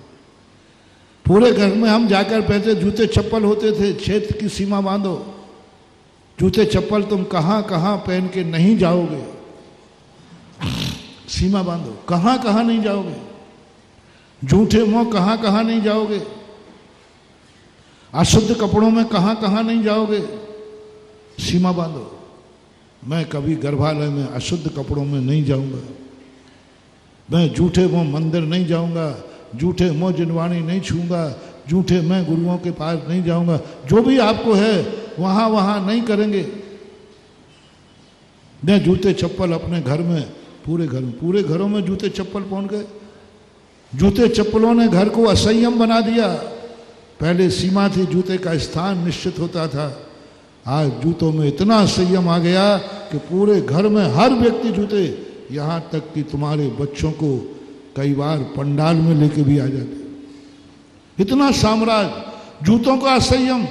पूरे घर में हम जाकर पहले जूते चप्पल होते थे, क्षेत्र की सीमा बांधो। जूते चप्पल तुम कहां कहां पहन के नहीं जाओगे, सीमा बांधो। कहां कहां नहीं जाओगे, झूठे मुंह कहां कहां नहीं जाओगे, अशुद्ध कपड़ों में कहां कहां नहीं जाओगे, सीमा बांधो। मैं कभी गर्भालय में अशुद्ध कपड़ों में नहीं जाऊंगा, मैं झूठे मुंह मंदिर नहीं जाऊंगा, झूठे मुंह जिनवाणी नहीं छूंगा, झूठे मैं गुरुओं के पास नहीं जाऊंगा। जो भी आपको है वहां नहीं करेंगे। मैं जूते चप्पल अपने घर में, पूरे घरों में जूते चप्पल पहन गए। जूते चप्पलों ने घर को असंयम बना दिया। पहले सीमा थी, जूते का स्थान निश्चित होता था। आज जूतों में इतना संयम आ गया कि पूरे घर में हर व्यक्ति जूते, यहां तक कि तुम्हारे बच्चों को कई बार पंडाल में लेके भी आ जाते। इतना साम्राज्य, जूतों का असंयम।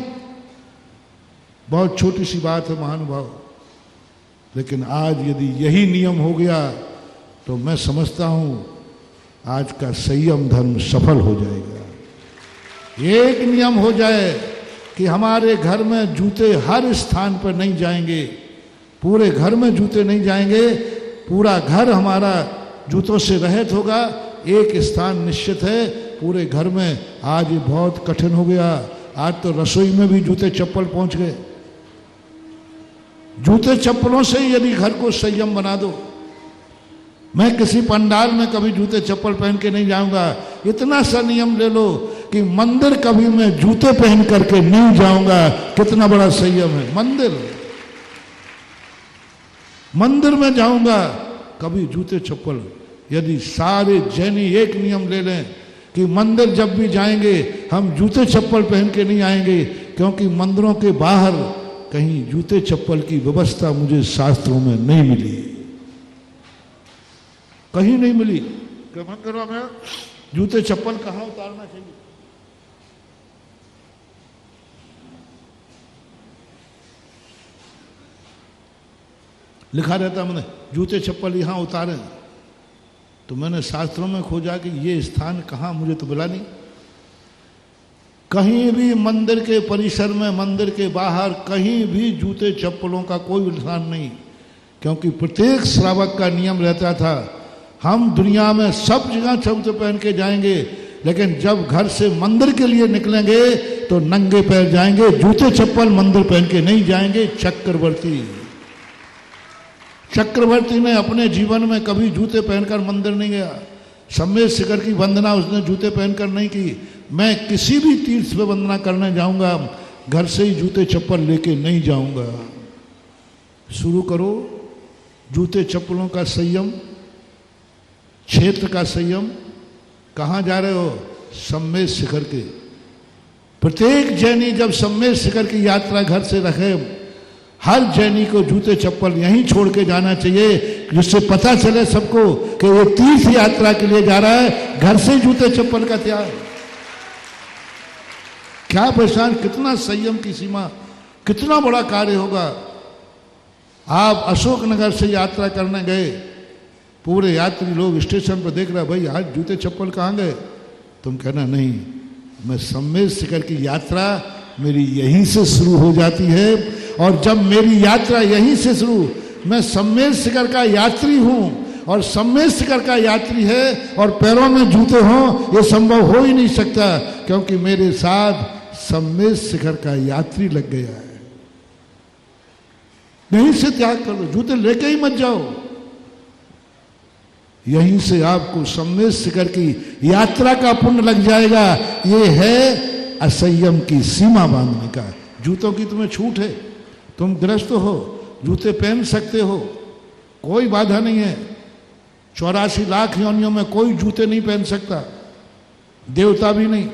बहुत छोटी सी बात है महानुभाव, लेकिन आज यदि यही नियम हो गया तो मैं समझता हूं आज का संयम धर्म सफल हो जाएगा। एक नियम हो जाए कि हमारे घर में जूते हर स्थान पर नहीं जाएंगे, पूरे घर में जूते नहीं जाएंगे, पूरा घर हमारा जूतों से रहित होगा। एक स्थान निश्चित है पूरे घर में। आज ये बहुत कठिन हो गया। आज तो रसोई में भी जूते चप्पल पहुंच गए। जूते चप्पलों से ही यदि घर को संयम बना दो। मैं किसी पंडाल में कभी जूते चप्पल पहन के नहीं जाऊंगा, इतना सा नियम ले लो कि मंदिर कभी मैं जूते पहन करके नहीं जाऊंगा। कितना बड़ा संयम है। मंदिर में जाऊंगा कभी जूते चप्पल। यदि सारे जैनी एक नियम ले लें कि मंदिर जब भी जाएंगे हम जूते चप्पल पहन के नहीं आएंगे, क्योंकि मंदिरों के बाहर कहीं जूते चप्पल की व्यवस्था मुझे शास्त्रों में नहीं मिली, कहीं नहीं मिली। क्या करो मैं जूते चप्पल कहाँ उतारना चाहिए? लिखा रहता मैंने जूते चप्पल यहां उतारे, तो मैंने शास्त्रों में खोजा कि ये स्थान कहाँ, मुझे तो मिला नहीं। कहीं भी मंदिर के परिसर में, मंदिर के बाहर कहीं भी जूते चप्पलों का कोई निशान नहीं, क्योंकि प्रत्येक श्रावक का नियम रहता था हम दुनिया में सब जगह जूते पहन के जाएंगे, लेकिन जब घर से मंदिर के लिए निकलेंगे तो नंगे पैर जाएंगे, जूते चप्पल मंदिर पहन के नहीं जाएंगे। चक्रवर्ती ने अपने जीवन में कभी जूते पहनकर मंदिर नहीं गया। सम्मेद शिखर की वंदना उसने जूते पहनकर नहीं की। मैं किसी भी तीर्थ पे वंदना करने जाऊंगा घर से ही जूते चप्पल लेके नहीं जाऊंगा। शुरू करो जूते चप्पलों का संयम, क्षेत्र का संयम। कहाँ जा रहे हो? सम्मेद शिखर के। प्रत्येक जैनी जब सम्मेद शिखर की यात्रा घर से रखे, हर जैनी को जूते चप्पल यहीं छोड़ के जाना चाहिए, जिससे पता चले सबको कि वो तीर्थ यात्रा के लिए जा रहा है, घर से जूते चप्पल का त्याग। क्या पहचान, कितना संयम की सीमा, कितना बड़ा कार्य होगा। आप अशोकनगर से यात्रा करने गए, पूरे यात्री लोग स्टेशन पर देख रहे, भाई आज जूते चप्पल कहाँ गए? तुम कहना नहीं, मैं सम्मेद शिखर की यात्रा मेरी यहीं से शुरू हो जाती है, और जब मेरी यात्रा यहीं से शुरू, मैं सम्मेद शिखर का यात्री हूं, और सम्मेद शिखर का यात्री है और पैरों में जूते हों, ये संभव हो ही नहीं सकता, क्योंकि मेरे साथ सम्मेद शिखर का यात्री लग गया है। यहीं से त्याग कर लो, जूते लेके ही मत जाओ। यहीं से आपको सम्मेद शिखर की यात्रा का पुण्य लग जाएगा। ये है असंयम की सीमा बांधने का। जूतों की तुम्हें छूट है, तुम ग्रस्त हो, जूते पहन सकते हो, कोई बाधा नहीं है। 84 लाख योनियों में कोई जूते नहीं पहन सकता, देवता भी नहीं,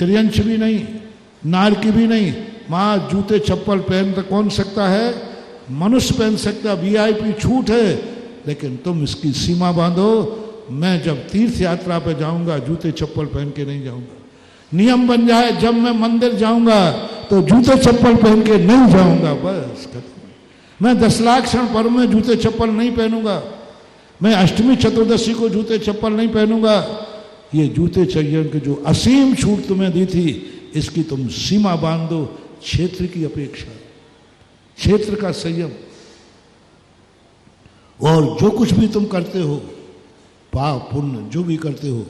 त्रियंश भी नहीं, नारकी भी नहीं। मां जूते चप्पल पहन कौन सकता है? मनुष्य पहन सकता, वीआईपी छूट है, लेकिन तुम इसकी सीमा बांधो। मैं जब तीर्थ यात्रा पे जाऊंगा जूते चप्पल पहन के नहीं जाऊंगा। नियम बन जाए जब मैं मंदिर जाऊंगा तो जूते चप्पल पहन के नहीं जाऊंगा, बस खत्म। मैं 10 लाख क्षण पर्व में जूते चप्पल नहीं पहनूंगा, मैं अष्टमी चतुर्दशी को जूते चप्पल नहीं पहनूंगा। ये जूते चाहिए कि जो असीम छूट तुम्हें दी थी, इसकी तुम सीमा बांध दो। क्षेत्र की अपेक्षा, क्षेत्र का संयम, और जो कुछ भी तुम करते हो, पाप पुण्य जो भी करते हो,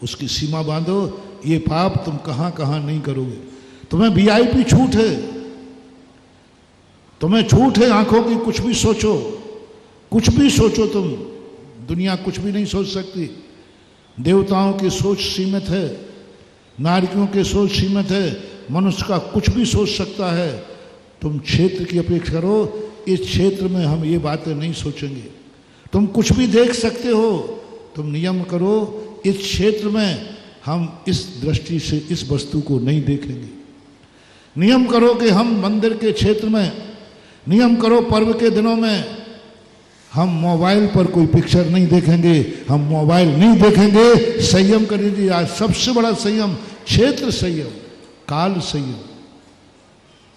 उसकी सीमा बांधो। ये पाप तुम कहां कहां नहीं करोगे। तुम्हें वीआईपी छूट है, तुम्हें छूट है आंखों की, कुछ भी सोचो, कुछ भी सोचो तुम। दुनिया कुछ भी नहीं सोच सकती। देवताओं की सोच सीमित है, नारकियों की सोच सीमित है, मनुष्य का कुछ भी सोच सकता है। तुम क्षेत्र की अपेक्षा करो, इस क्षेत्र में हम ये बातें नहीं सोचेंगे। तुम कुछ भी देख सकते हो, तुम नियम करो इस क्षेत्र में हम इस दृष्टि से इस वस्तु को नहीं देखेंगे। नियम करो कि हम मंदिर के क्षेत्र में, नियम करो पर्व के दिनों में हम मोबाइल पर कोई पिक्चर नहीं देखेंगे, हम मोबाइल नहीं देखेंगे। संयम कर दीजिए। आज सबसे बड़ा संयम क्षेत्र संयम, काल संयम,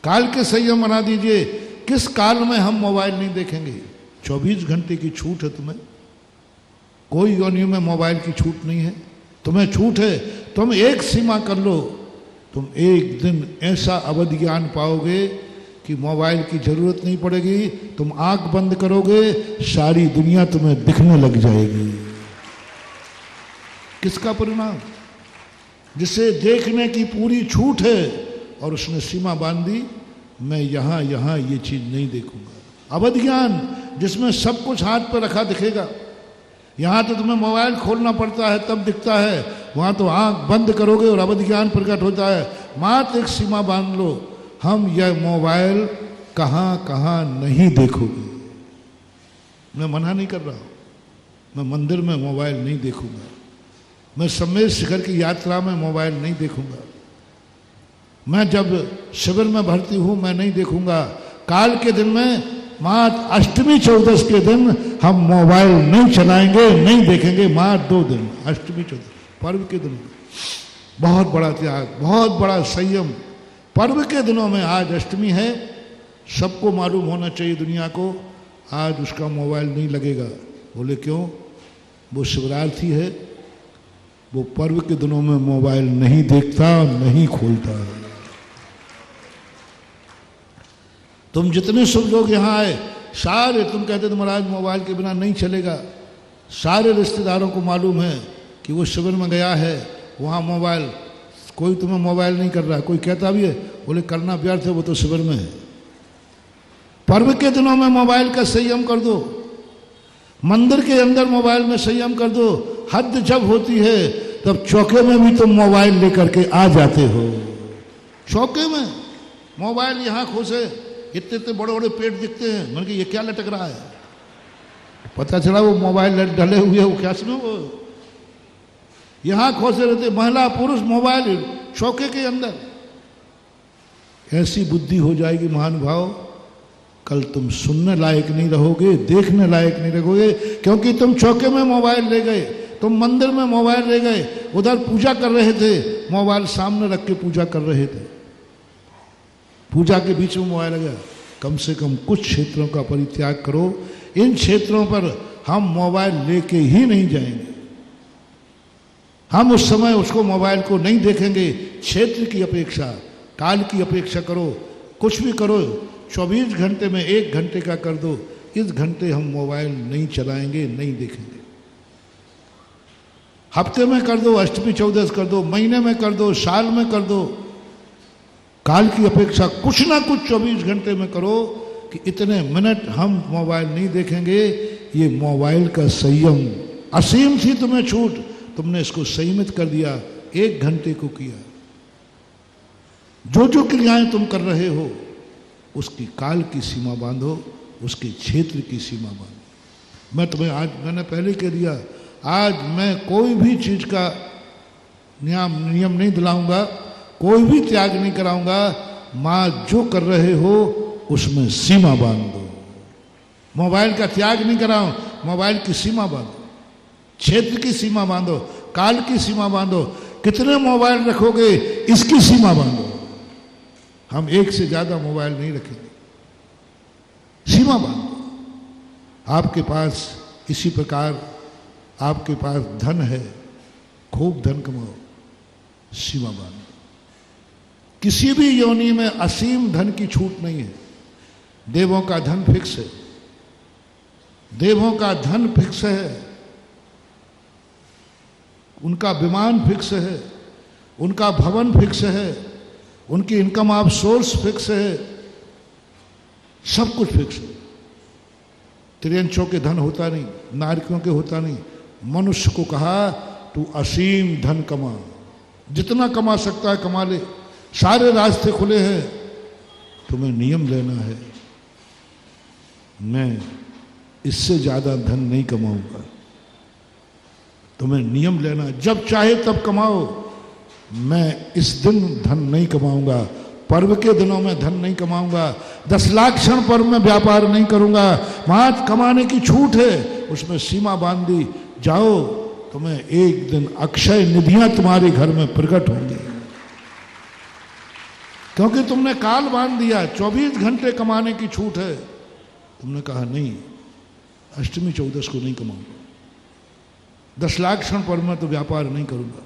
काल के संयम बना दीजिए। किस काल में हम मोबाइल नहीं देखेंगे? 24 घंटे की छूट है तुम्हें, कोई योनियों में मोबाइल की छूट नहीं है। तुम्हें छूट है, तुम एक सीमा कर लो। तुम एक दिन ऐसा अवधि ज्ञान पाओगे कि मोबाइल की जरूरत नहीं पड़ेगी। तुम आंख बंद करोगे, सारी दुनिया तुम्हें दिखने लग जाएगी। किसका परिणाम? जिसे देखने की पूरी छूट है और उसने सीमा बांध दी, मैं यहाँ यहाँ ये चीज नहीं देखूंगा। अवध ज्ञान जिसमें सब कुछ हाथ पर रखा दिखेगा। यहाँ तो तुम्हें मोबाइल खोलना पड़ता है तब दिखता है, वहाँ तो आंख बंद करोगे और अवध ज्ञान प्रकट होता है। मात्र एक सीमा बांध लो, हम यह मोबाइल कहाँ कहाँ नहीं देखोगे। मैं मना नहीं कर रहा हूँ, मैं मंदिर में मोबाइल नहीं देखूंगा, मैं सम्मेद शिखर की यात्रा में मोबाइल नहीं देखूंगा, मैं जब शिविर में भर्ती हूँ मैं नहीं देखूंगा। काल के दिन में मात्र अष्टमी चौदस के दिन हम मोबाइल नहीं चलाएंगे, नहीं देखेंगे। मात्र 2 दिन, अष्टमी चौदस पर्व के दिन, बहुत बड़ा त्याग, बहुत बड़ा संयम पर्व के दिनों में। आज अष्टमी है, सबको मालूम होना चाहिए दुनिया को, आज उसका मोबाइल नहीं लगेगा। बोले क्यों? वो शिवरात्रि है, वो पर्व के दिनों में मोबाइल नहीं देखता, नहीं खोलता है। तुम जितने सब लोग यहाँ आए सारे, तुम कहते तुम महाराज मोबाइल के बिना नहीं चलेगा। सारे रिश्तेदारों को मालूम है कि वो शिविर में गया है, वहाँ मोबाइल, कोई तुम्हें मोबाइल नहीं कर रहा। कोई कहता भी है, बोले करना व्यर्थ है, वो तो शिविर में है। पर्व के दिनों में मोबाइल का संयम कर दो, मंदिर के अंदर मोबाइल में संयम कर दो। हद जब होती है तब चौके में भी तुम मोबाइल लेकर के आ जाते हो। चौके में मोबाइल यहाँ खोसे, इतने इतने बड़े बड़े पेट दिखते हैं, मैंने कहा ये क्या लटक रहा है, पता चला वो मोबाइल डले हुए है, वो क्या सुनो वो यहाँ खोसे रहते, महिला पुरुष मोबाइल चौके के अंदर। ऐसी बुद्धि हो जाएगी महानुभाव, कल तुम सुनने लायक नहीं रहोगे, देखने लायक नहीं रहोगे, क्योंकि तुम चौके में मोबाइल ले गए, तुम मंदिर में मोबाइल ले गए, उधर पूजा कर रहे थे, मोबाइल सामने रख के पूजा कर रहे थे, पूजा के बीच में मोबाइल लगा। कम से कम कुछ क्षेत्रों का परित्याग करो। इन क्षेत्रों पर हम मोबाइल लेके ही नहीं जाएंगे, हम उस समय उसको मोबाइल को नहीं देखेंगे। क्षेत्र की अपेक्षा, काल की अपेक्षा करो, कुछ भी करो, 24 घंटे में 1 घंटे का कर दो, इस घंटे हम मोबाइल नहीं चलाएंगे, नहीं देखेंगे। हफ्ते में कर दो, अष्टमी चौदस कर दो, महीने में कर दो, साल में कर दो, काल की अपेक्षा कुछ ना कुछ 24 घंटे में करो कि इतने मिनट हम मोबाइल नहीं देखेंगे। ये मोबाइल का संयम, असीम थी तुम्हें छूट, तुमने इसको संयमित कर दिया, 1 घंटे को किया। जो जो क्रियाएं तुम कर रहे हो उसकी काल की सीमा बांधो, उसके क्षेत्र की सीमा बांधो। मैं तुम्हें आज, मैंने पहले कह दिया, आज मैं कोई भी चीज का नियम नहीं दिलाऊंगा, कोई भी त्याग नहीं कराऊंगा। मां जो कर रहे हो उसमें सीमा बांध दो। मोबाइल का त्याग नहीं कराओ, मोबाइल की सीमा बांधो, क्षेत्र की सीमा बांधो, काल की सीमा बांधो। कितने मोबाइल रखोगे इसकी सीमा बांधो। हम 1 से ज्यादा मोबाइल नहीं रखेंगे, सीमा बांधो। आपके पास इसी प्रकार आपके पास धन है, खूब धन कमाओ, सीमा बांधो। किसी भी योनि में असीम धन की छूट नहीं है। देवों का धन फिक्स है, देवों का धन फिक्स है, उनका विमान फिक्स है, उनका भवन फिक्स है, उनकी इनकम ऑफ सोर्स फिक्स है, सब कुछ फिक्स है। त्रियंचों के धन होता नहीं, नारकियों के होता नहीं। मनुष्य को कहा तू असीम धन कमा, जितना कमा सकता है कमा ले, सारे रास्ते खुले हैं, तुम्हें नियम लेना है। मैं इससे ज्यादा धन नहीं कमाऊंगा, तुम्हें नियम लेना, जब चाहे तब कमाओ। मैं इस दिन धन नहीं कमाऊंगा, पर्व के दिनों में धन नहीं कमाऊंगा, 10 लाख क्षण पर्व में व्यापार नहीं करूंगा। मात्र कमाने की छूट है, उसमें सीमा बांध दी। जाओ, तुम्हें एक दिन अक्षय निधियां तुम्हारे घर में प्रकट होंगी, क्योंकि तुमने काल बांध दिया। 24 घंटे कमाने की छूट है, तुमने कहा नहीं, अष्टमी चौदस को नहीं कमाऊंगा, 10 लाख क्षण पर मैं तो व्यापार नहीं करूंगा।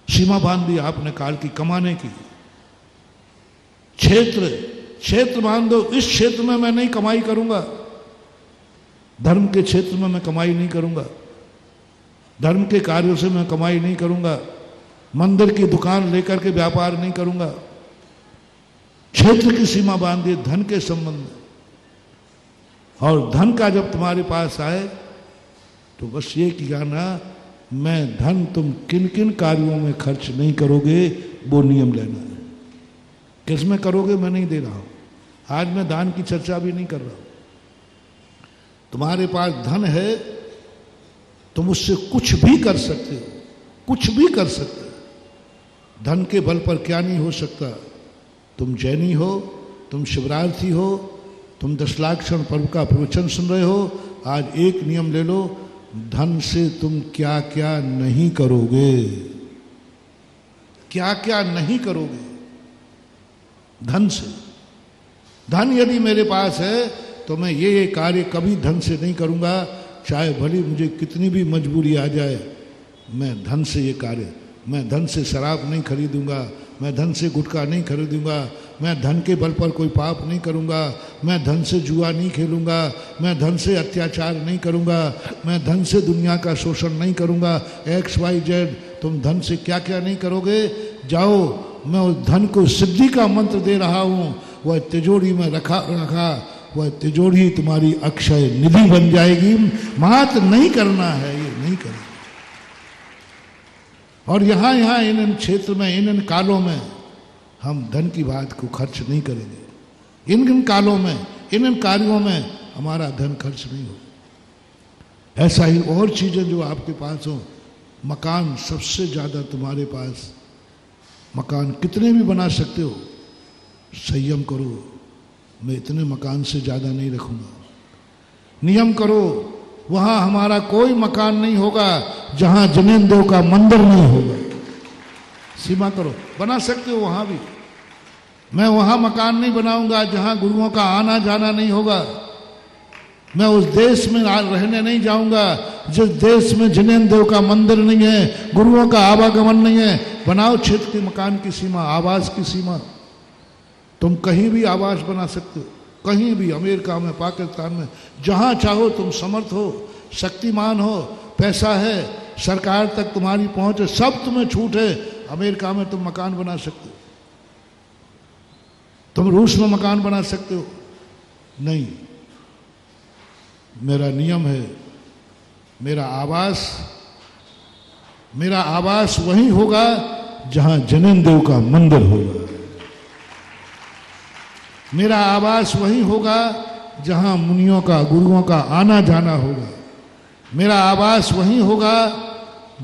सीमा बांध दी आपने काल की, कमाने की। क्षेत्र बांध दो, इस क्षेत्र में मैं नहीं कमाई करूंगा, धर्म के क्षेत्र में मैं कमाई नहीं करूंगा, धर्म के कार्यों से मैं कमाई नहीं करूंगा, मंदिर की दुकान लेकर के व्यापार नहीं करूंगा। क्षेत्र की सीमा बांध दी धन के संबंध में। और धन का जब तुम्हारे पास आए तो बस ये किया ना, मैं धन तुम किन किन कार्यों में खर्च नहीं करोगे वो नियम लेना है। किस में करोगे मैं नहीं दे रहा हूं, आज मैं दान की चर्चा भी नहीं कर रहा हूं। तुम्हारे पास धन है, तुम उससे कुछ भी कर सकते हो, कुछ भी कर सकते हो। धन के बल पर क्या नहीं हो सकता। तुम जैनी हो, तुम शिवरार्थी हो, तुम 10 लाख क्षण पर्व का प्रवचन सुन रहे हो। आज एक नियम ले लो, धन से तुम क्या क्या नहीं करोगे, क्या क्या नहीं करोगे धन से। धन यदि मेरे पास है तो मैं ये कार्य कभी धन से नहीं करूंगा, चाहे भली मुझे कितनी भी मजबूरी आ जाए। मैं धन से ये कार्य, मैं धन से शराब नहीं खरीदूंगा, मैं धन से गुटखा नहीं खरीदूंगा, मैं धन के बल पर कोई पाप नहीं करूंगा, मैं धन से जुआ नहीं खेलूंगा, मैं धन से अत्याचार नहीं करूंगा, मैं धन से दुनिया का शोषण नहीं करूंगा। XYZ, तुम धन से क्या क्या नहीं करोगे। जाओ, मैं उस धन को सिद्धि का मंत्र दे रहा हूं, वह तिजोरी में रखा वह तिजोरी तुम्हारी अक्षय निधि बन जाएगी। मात नहीं करना है, ये नहीं करना। और यहां इन क्षेत्र में, इन कालों में हम धन की बात को खर्च नहीं करेंगे। इन कालों में, इन कार्यों में हमारा धन खर्च नहीं हो। ऐसा ही और चीजें जो आपके पास हो, मकान सबसे ज्यादा तुम्हारे पास, मकान कितने भी बना सकते हो, संयम करो, मैं इतने मकान से ज्यादा नहीं रखूंगा। नियम करो, वहां हमारा कोई मकान नहीं होगा जहां जनेन देव का मंदिर नहीं होगा। सीमा करो, बना सकते हो वहां भी। मैं वहां मकान नहीं बनाऊंगा जहां गुरुओं का आना जाना नहीं होगा। मैं उस देश में रहने नहीं जाऊंगा जिस देश में जनेन देव का मंदिर नहीं है, गुरुओं का आवागमन नहीं है। बनाओ क्षेत्र के मकान की सीमा, आवास की सीमा। तुम कहीं भी आवास बना सकते हो, कहीं भी, अमेरिका में, पाकिस्तान में, जहां चाहो। तुम समर्थ हो, शक्तिमान हो, पैसा है, सरकार तक तुम्हारी पहुंच है, सब तुम्हें छूट है। अमेरिका में तुम मकान बना सकते हो, तुम रूस में मकान बना सकते हो। नहीं, मेरा नियम है, मेरा आवास वही होगा जहां जनेन देव का मंदिर होगा। मेरा आवास वही होगा जहां मुनियों का, गुरुओं का आना जाना होगा। मेरा आवास वही होगा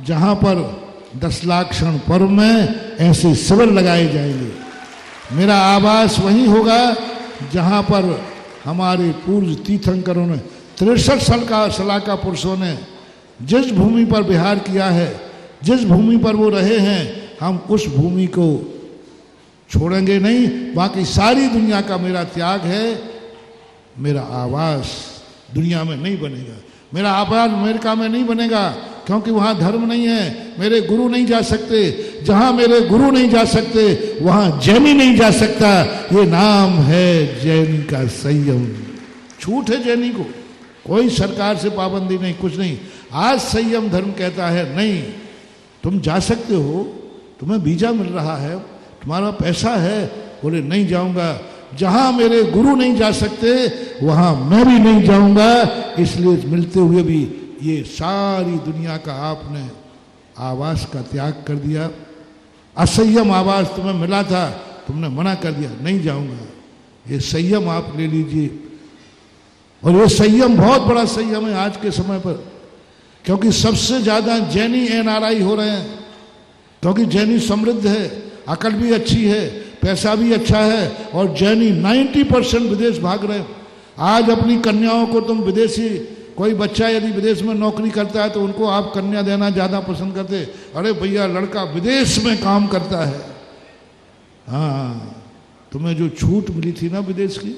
जहां पर 10 लाख क्षण पर्व में ऐसे शिविर लगाए जाएंगे। मेरा आवास वही होगा जहां पर हमारे पूर्व तीर्थंकरों ने, 63 साल का पुरुषों ने जिस भूमि पर विहार किया है, जिस भूमि पर वो रहे हैं, हम उस भूमि को छोड़ेंगे नहीं। बाकी सारी दुनिया का मेरा त्याग है। मेरा आवास दुनिया में नहीं बनेगा, मेरा आवास अमेरिका में नहीं बनेगा, क्योंकि वहां धर्म नहीं है, मेरे गुरु नहीं जा सकते। जहां मेरे गुरु नहीं जा सकते वहां जैनी नहीं जा सकता। ये नाम है जैनी का संयम। छूट है जैनी को, कोई सरकार से पाबंदी नहीं, कुछ नहीं। आज संयम धर्म कहता है नहीं, तुम जा सकते हो, तुम्हें वीजा मिल रहा है, तुम्हारा पैसा है। बोले नहीं जाऊंगा, जहां मेरे गुरु नहीं जा सकते वहां मैं भी नहीं जाऊंगा। इसलिए मिलते हुए भी ये सारी दुनिया का आपने आवास का त्याग कर दिया। असंयम आवास तुम्हें मिला था, तुमने मना कर दिया, नहीं जाऊंगा। ये संयम आप ले लीजिए। और ये संयम बहुत बड़ा संयम है आज के समय पर, क्योंकि सबसे ज्यादा जैनी NRI हो रहे हैं, क्योंकि जैनी समृद्ध है, अकल भी अच्छी है, पैसा भी अच्छा है, और जैनी 90% विदेश भाग रहे हैं। आज अपनी कन्याओं को तुम विदेशी, कोई बच्चा यदि विदेश में नौकरी करता है तो उनको आप कन्या देना ज्यादा पसंद करते। अरे भैया, लड़का विदेश में काम करता है। हाँ, तुम्हें जो छूट मिली थी ना विदेश की,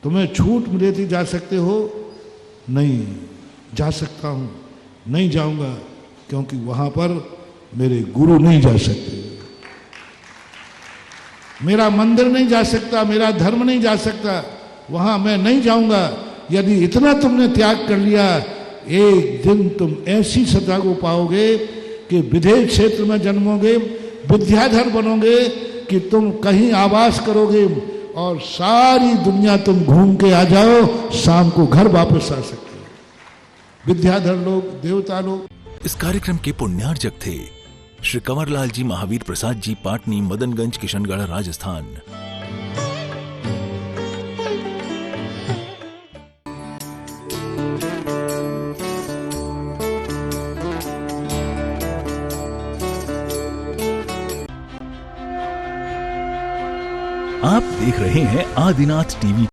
तुम्हें छूट मिली थी, जा सकते हो? नहीं जा सकता हूं, नहीं जाऊंगा, क्योंकि वहां पर मेरे गुरु नहीं जा सकते, मेरा मंदिर नहीं जा सकता, मेरा धर्म नहीं जा सकता, वहां मैं नहीं जाऊंगा। यदि इतना तुमने त्याग कर लिया, एक दिन तुम ऐसी सत्ता को पाओगे कि विदेश क्षेत्र में जन्मोगे, विद्याधर बनोगे, कि तुम कहीं आवास करोगे और सारी दुनिया तुम घूम के आ जाओ, शाम को घर वापस आ सकते हो। विद्याधर लोग, देवता लोग। इस कार्यक्रम के पुण्यार्जक थे श्री कंवरलाल जी महावीर प्रसाद जी, पाटनी, मदनगंज, किशनगढ़, राजस्थान। आप देख रहे हैं आदिनाथ टीवी।